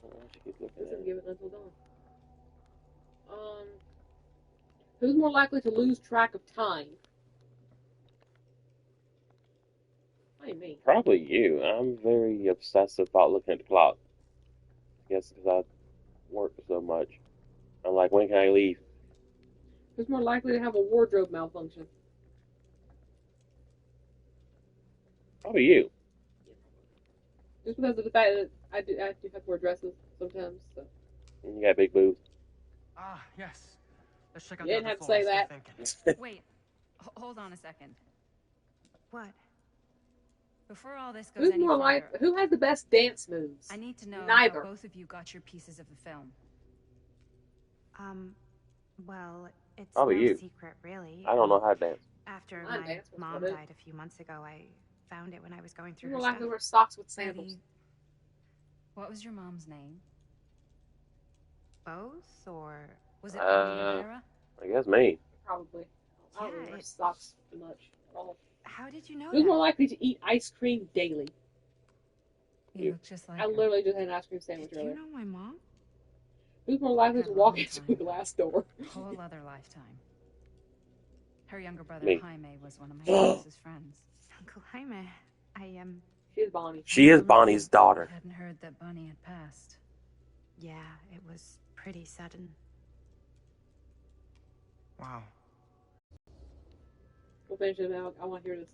Oh, she keeps looking at Doesn't it. give it until dawn. Who's more likely to lose track of time? Probably me. Probably you. I'm very obsessive about looking at the clock. I guess because I work so much. I'm like, when can I leave? Who's more likely to have a wardrobe malfunction? Probably you. Just because of the fact that I do have to wear dresses sometimes. So. And you got big boobs. Ah, yes. Let's check out You the didn't other have to floor. say Still that. thinking. Wait, hold on a second. What? Before all this goes Who's any more further, like? Who has the best dance moves? I need to know Neither. how both of you got your pieces of the film. Well, it's Probably no you. secret, really. I don't know how to dance. After I my dance, what's mom about it? died a few months ago, I found it when I was going through Who's her more likely stuff. to wear socks with sandals? Betty, what was your mom's name? Both, or Was it Betty Rivera? I guess me. Probably. I don't Yeah, really wear it- socks too much at all. how did you know Who's more that? likely to eat ice cream daily? You look just like I her. literally just had an ice cream sandwich Did you earlier. know my mom? Who's more likely Had to a walk long into time. a glass door? Whole other lifetime. Her younger brother Me. Jaime was one of my closest friends. Uncle Jaime. I She is Bonnie. She is Bonnie's daughter. I hadn't heard that Bonnie had passed. Yeah, it was pretty sudden. Wow. We'll finish it now. I want to hear this.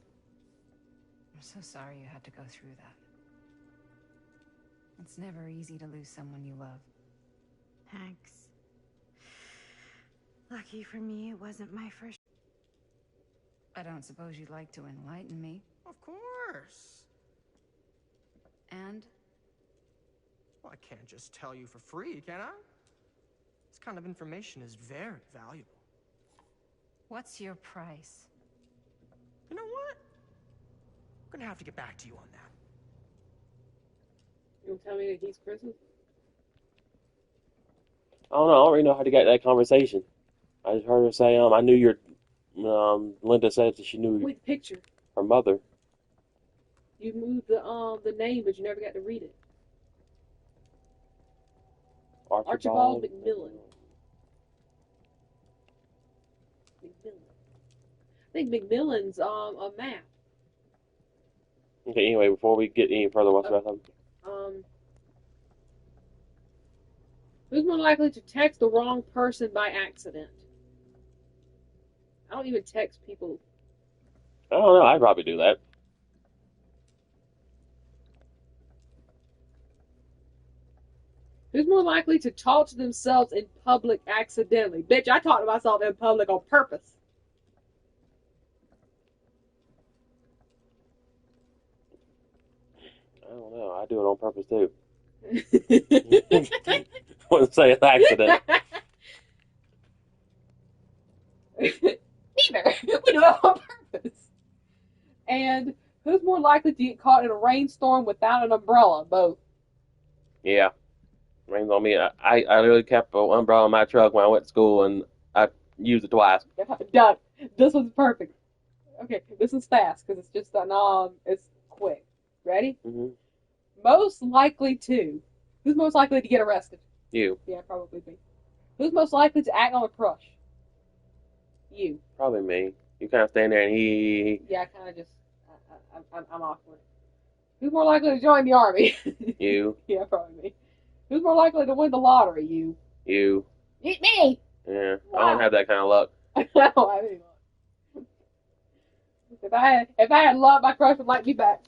I'm so sorry you had to go through that. It's never easy to lose someone you love. Thanks. Lucky for me, it wasn't my first. I don't suppose you'd like to enlighten me. Of course. And? Well, I can't just tell you for free, can I? This kind of information is very valuable. What's your price? You know what? I'm gonna have to get back to you on that. You gonna tell me that he's Chris's? I don't know. I don't really know how to get that conversation. I just heard her say, I knew your, Linda said that she knew Wait, the picture. her mother. You moved the name, but you never got to read it. Archibald McMillan. I think McMillan's a map. Okay, anyway, before we get any further, what's the rest of them? Who's more likely to text the wrong person by accident? I don't even text people. I don't know. I'd probably do that. Who's more likely to talk to themselves in public accidentally? Bitch, I talk to myself in public on purpose. I don't know. I do it on purpose too. Wouldn't say it's accident. Neither. We do it on purpose. And who's more likely to get caught in a rainstorm without an umbrella? Both. Yeah. Rains on me. I literally kept an umbrella in my truck when I went to school, and I used it twice. Done. This was perfect. Okay, this is fast because it's just it's quick. Ready? Mm-hmm. Most likely to. Who's most likely to get arrested? You. Yeah, probably me. Who's most likely to act on a crush? You. Probably me. You kind of stand there and he. Yeah, I kind of just. I'm awkward. Who's more likely to join the army? You. Yeah, probably me. Who's more likely to win the lottery? You. You. It's me. Yeah. Wow. I don't have that kind of luck. I don't have any luck. If I had luck, my crush would like me back.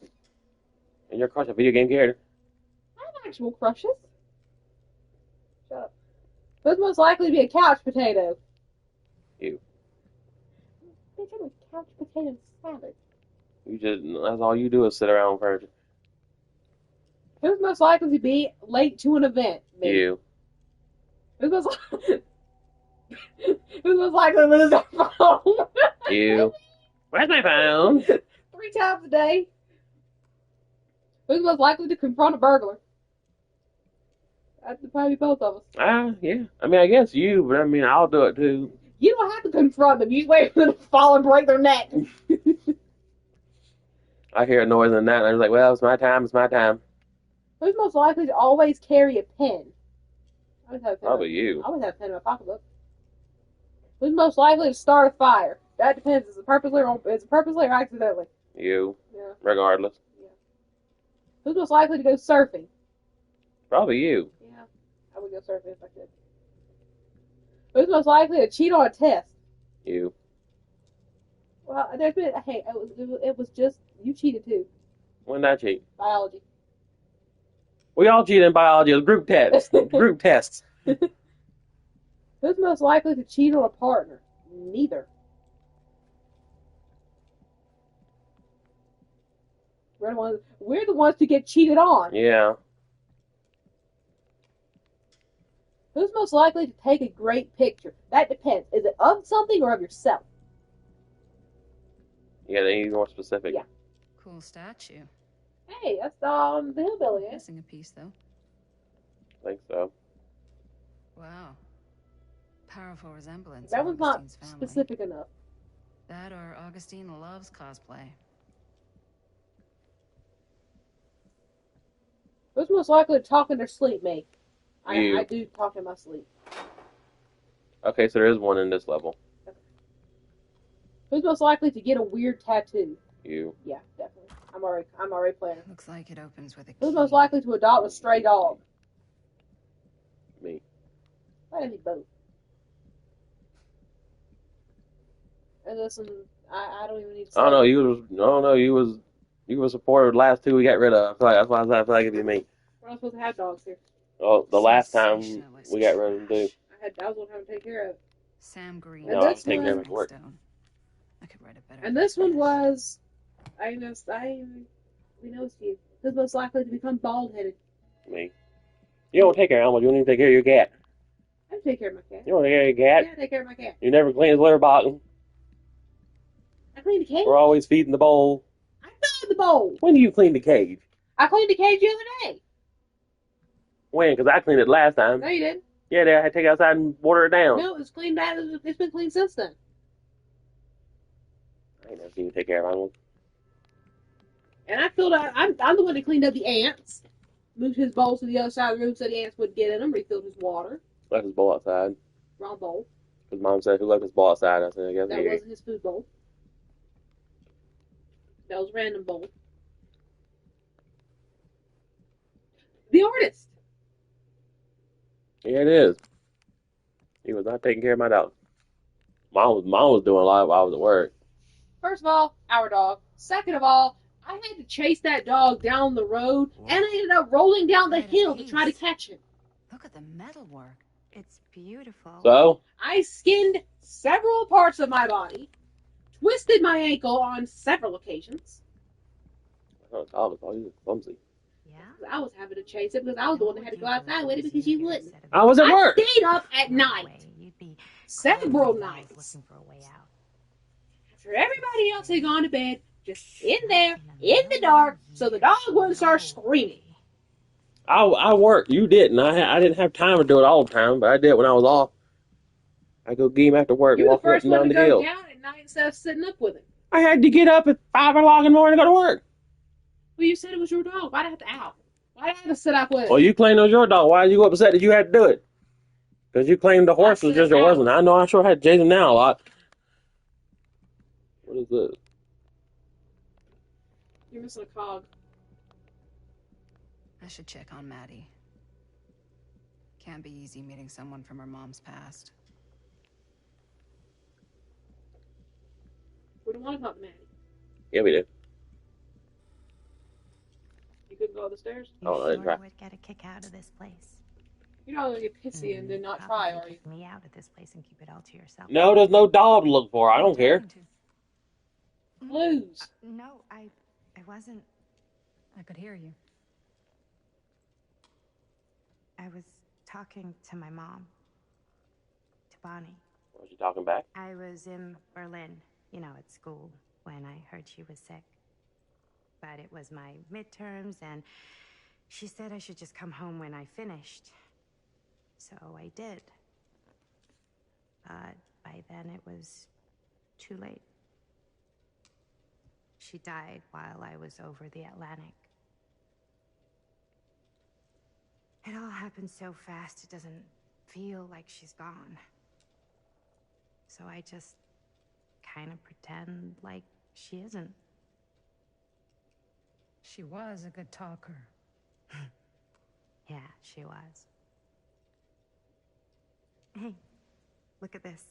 And your crush a video game character? I have actual crushes. Shut up. Who's most likely to be a couch potato? You. Bitch, I'm a couch potato salad. That's all you do is sit around on furniture. Who's most likely to be late to an event? Me. You. Who's most likely to lose their phone? You. Where's my phone? 3 times a day. Who's most likely to confront a burglar? That'd probably be both of us. Yeah. I mean, I guess you, but I mean, I'll do it too. You don't have to confront them. You just wait for them to fall and break their neck. I hear a noise in that, and I was like, well, it's my time, it's my time. Who's most likely to always carry a pen? I always have a pen. Probably you. I always have a pen in my pocketbook. Who's most likely to start a fire? That depends. Is it purposely or accidentally? You. Yeah. Regardless. Yeah. Who's most likely to go surfing? Probably you. Yeah. I would go surfing if I could. Who's most likely to cheat on a test? You. Well, there's been. Hey, it was just you cheated too. When did I cheat? Biology. We all cheat in biology. It's group tests. Group tests. Who's most likely to cheat on a partner? Neither. We're the ones to get cheated on. Yeah. Who's most likely to take a great picture? That depends. Is it of something or of yourself? Yeah, they need more specific. Yeah. Cool statue. Hey, that's the hillbilly. Missing a piece though. I think so. Wow. Powerful resemblance. That was not Augustine's family. specific enough. That or Augustine loves cosplay. Who's most likely to talk in their sleep, mate? You. I do talk in my sleep. Okay, so there is one in this level. Who's most likely to get a weird tattoo? You. Yeah, definitely. I'm already already planning. Looks like it opens with a key. Who's most likely to adopt a stray dog? Me. Why didn't he both? And listen, I don't even need to say. I don't know. You was supportive the last two we got rid of. I feel like that's why I feel like it'd be me. We're not supposed to have dogs here. Oh, the last time we got rid of them too. I was one having to take care of. Sam Green. And this take care of one, it at work. I could write a better. And this one was, we know it's you. Who's most likely to become bald-headed? Me. You don't take care of animals. You don't even take care of your cat. I take care of my cat. You don't take care of your cat. Yeah, I take care of my cat. You never clean his litter bottom. I cleaned the cage. We're always feeding the bowl. I filled the bowl. When do you clean the cage? I cleaned the cage the other day. When? Because I cleaned it last time. No, you didn't. Yeah, I had to take it outside and water it down. No, it was cleaned back. It's been cleaned since then. I ain't never seen you take care of animals. And I filled out. I'm the one that cleaned up the ants. Moved his bowls to the other side of the room so the ants wouldn't get in them. Refilled his water. Left his bowl outside. Wrong bowl. His mom said, "Who left his bowl outside?" I said, "I guess That wasn't his food bowl. That was a random bowl. The artist. Yeah, it is. He was not taking care of my dog. Mom was doing a lot while I was at work. First of all, our dog. Second of all, I had to chase that dog down the road, and I ended up rolling down the hill to try to catch him. Look at the metalwork. It's beautiful. So? I skinned several parts of my body, twisted my ankle on several occasions. Oh, God, he was clumsy. Yeah? I was having to chase it because I was the one that had to go outside with it because you wouldn't. I was at work. I stayed up at night. Several nights. Looking for a way out. After everybody else had gone to bed, just in there, in the dark, so the dog wouldn't start screaming. I worked. You didn't. I didn't have time to do it all the time, but I did when I was off. I go get him after work and You were walk the first up one and to down the go hill. down at night instead of sitting up with him. I had to get up at 5 o'clock in the morning to go to work. Well, you said it was your dog. Why'd I have to out? Why'd I have to sit up with it? Well, you claimed it was your dog. Why did you go upset that you had to do it? Because you claimed the horse was just your horse. I know I sure had to chase him down a lot. What is this? You're missing a cog. I should check on Maddie. Can't be easy meeting someone from her mom's past. We don't want to talk to Maddie. Yeah, we did. You couldn't go up the stairs? Oh, I didn't try. Would get a kick out of this place. You're not going to get pissy and then not try, are you? Kick me out of this place and keep it all to yourself. No, there's no dog to look for. I don't care. Blues. No, I wasn't. I could hear you. I was talking to my mom. To Bonnie. Was she talking back? I was in Berlin, at school, when I heard she was sick. But it was my midterms, and she said I should just come home when I finished. So I did. But by then it was too late. She died while I was over the Atlantic. It all happened so fast, it doesn't feel like she's gone. So I just kind of pretend like she isn't. She was a good talker. Yeah, she was. Hey, look at this.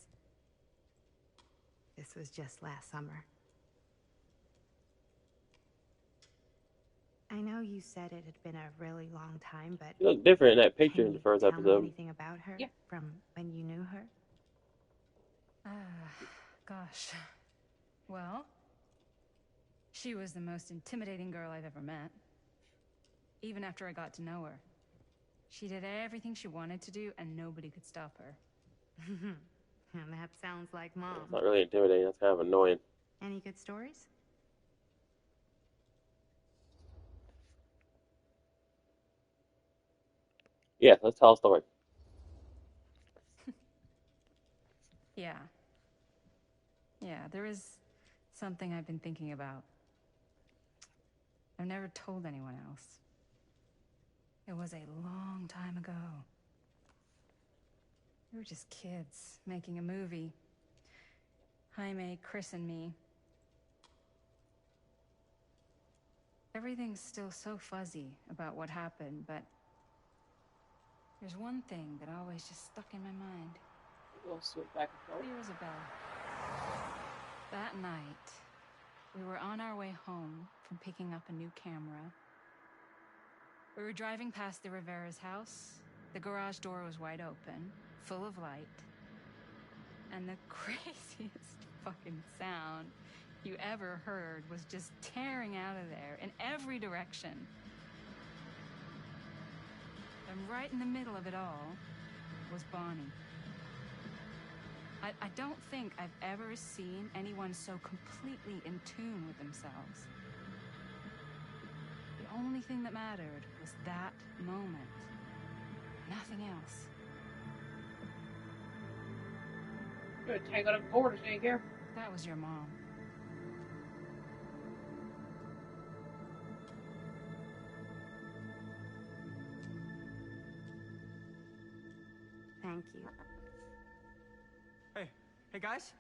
This was just last summer. I know you said it had been a really long time, but You look different in that picture can in the you first tell me episode. anything about her from when you knew her? Gosh. Well, she was the most intimidating girl I've ever met. Even after I got to know her. She did everything she wanted to do, and nobody could stop her. And that sounds like Mom. It's not really intimidating. That's kind of annoying. Any good stories? Yeah, let's tell a story. Yeah. Yeah, there is something I've been thinking about. I've never told anyone else. It was a long time ago. We were just kids making a movie. Jaime, Chris, and me. Everything's still so fuzzy about what happened, but there's one thing that always just stuck in my mind. We'll switch back and forth. Clear as a bell. That night, we were on our way home from picking up a new camera. We were driving past the Rivera's house. The garage door was wide open, full of light. And the craziest fucking sound you ever heard was just tearing out of there in every direction. And right in the middle of it all was Bonnie. I don't think I've ever seen anyone so completely in tune with themselves. The only thing that mattered was that moment. Nothing else. You're gonna tangle up quarters, ain't you? That was your mom. Thank you. Hey guys?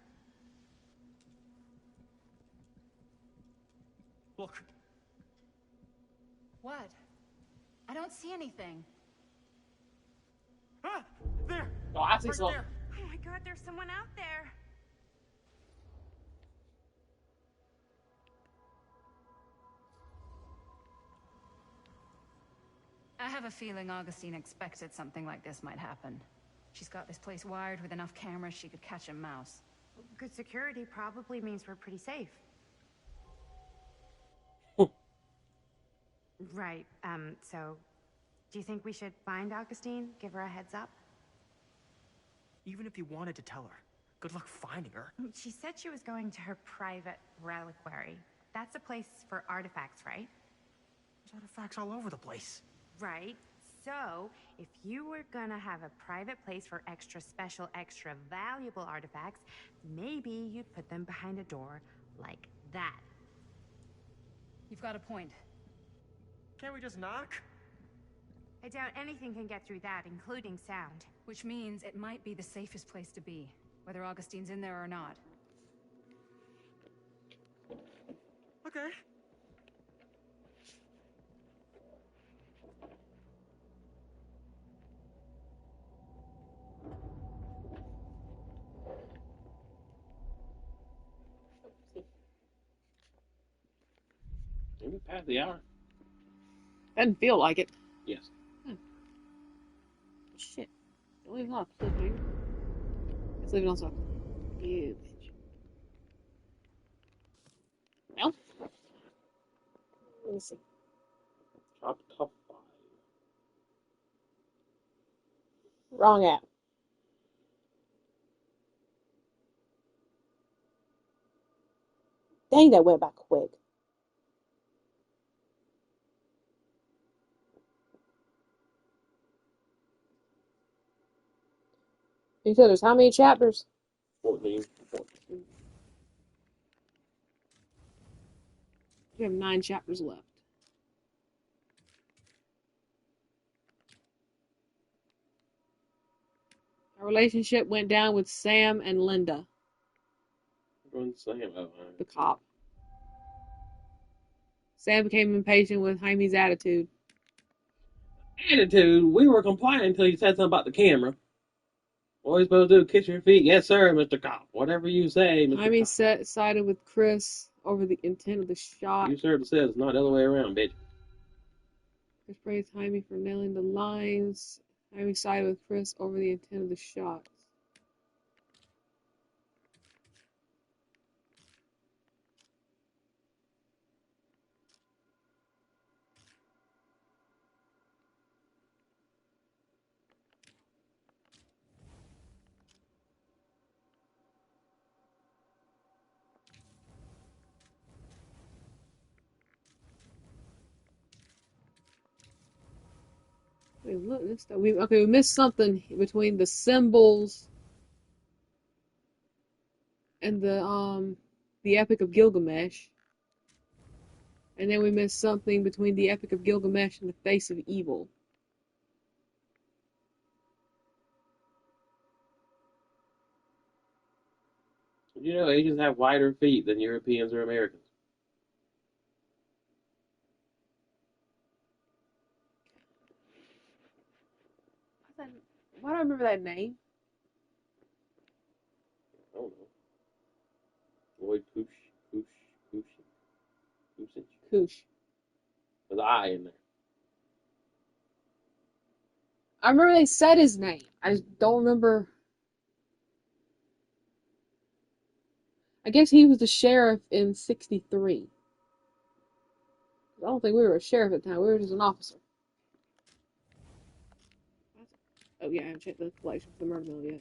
Look. What? I don't see anything. Ah! There! Oh, I see Right something. there. Oh my god, there's someone out there. I have a feeling Augustine expected something like this might happen. She's got this place wired with enough cameras she could catch a mouse. Good security probably means we're pretty safe. Right, so do you think we should find Augustine? Give her a heads up? Even if you wanted to tell her, good luck finding her. She said she was going to her private reliquary. That's a place for artifacts, right? There's artifacts all over the place. Right. So, if you were gonna have a private place for extra special, extra valuable artifacts, maybe you'd put them behind a door like that. You've got a point. Can't we just knock? I doubt anything can get through that, including sound. Which means it might be the safest place to be, whether Augustine's in there or not. Okay. Maybe past the hour. Doesn't feel like it. Yes. Shit. Don't leave it on a cliffhanger. Let's leave it on something. You bitch. Well. Let me see. Top 5. Wrong app. Dang, that went by quick. You said there's how many chapters? 14. We have 9 chapters left. Our relationship went down with Sam and Linda, the cop. Sam became impatient with Jaime's attitude. Attitude? We were complying until you said something about the camera. What are you supposed to do? Kiss your feet? Yes, sir, Mr. Cop. Whatever you say, Mr. Jaime Cop. sided with Chris over the intent of the shot. You sir said it's not the other way around, bitch. Chris praised Jaime for nailing the lines. Jaime sided with Chris over the intent of the shots. Wait, look, this stuff. We missed something between the symbols and the Epic of Gilgamesh. And then we missed something between the Epic of Gilgamesh and the Face of Evil. You know, Asians have wider feet than Europeans or Americans. Why do I remember that name? I don't know. Lloyd Kusich. Koosh. There's an I in there. I remember they said his name. I just don't remember. I guess he was the sheriff in 63. I don't think we were a sheriff at the time. We were just an officer. Oh yeah, I haven't checked the collection for the murder mill yet.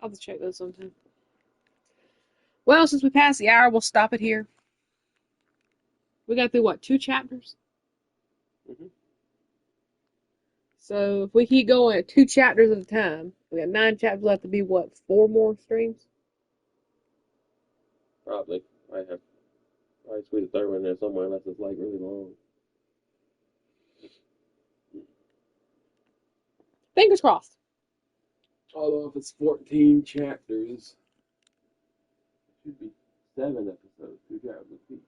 I'll have to check those sometime. Well, since we passed the hour, we'll stop it here. We got through what, 2 chapters? Mm-hmm. So if we keep going at 2 chapters at a time, we got 9 chapters left to be what, 4 more streams? Probably. I have. Probably squeeze a third one in there somewhere unless it's like really long. Fingers crossed. Although if it's 14 chapters, it should be 7 episodes. 2 chapters each.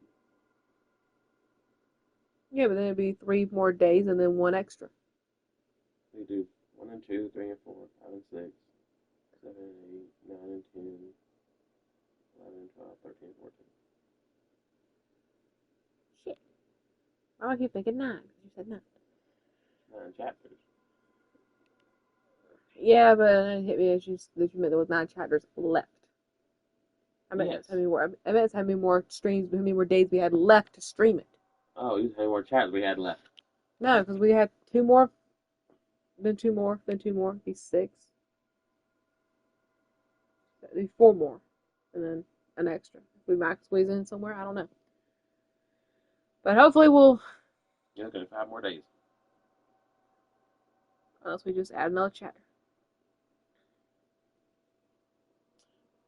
Yeah, but then it'd be 3 more days and then 1 extra. They do 1 and 2, 3 and 4, 5 and 6, 7 and 8, 9 and 10, 11 and 12, 13 and 14. Shit. Why do I keep thinking 9? Because you said 9. 9 chapters. Yeah, but it hit me as you meant there was 9 chapters left. I meant Yes. that's how many more. I meant how many more streams, how many more days we had left to stream it. Oh, you how many more chapters we had left? No, because we had 2 more, then 2 more, then 2 more. Be 6. That'd be 4 more, and then an extra. If we might squeeze in somewhere, I don't know. But hopefully we'll. Yeah, okay, 5 more days. Unless we just add another chapter.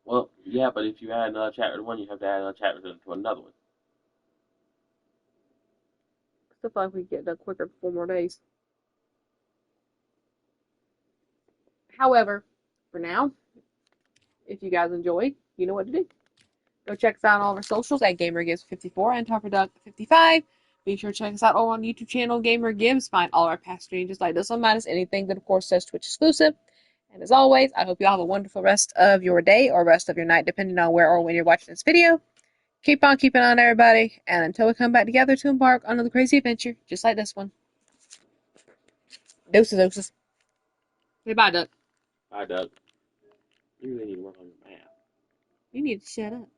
Well, yeah, but if you add another chapter to one, you have to add another chapter to another one. Still feel like we could get done quicker in 4 more days. However, for now, if you guys enjoyed, you know what to do. Go check us out on all of our socials at GamerGives54 and TougherDuck55. Be sure to check us out all on YouTube channel Gamer Gives. Find all our past streams just like this one, minus anything that, of course, says Twitch exclusive. And as always, I hope you all have a wonderful rest of your day or rest of your night, depending on where or when you're watching this video. Keep on keeping on, everybody. And until we come back together to embark on another crazy adventure, just like this one. Deuces, deuces. Say bye, Duck. Bye, Doug. You really need to work on your math. You need to shut up.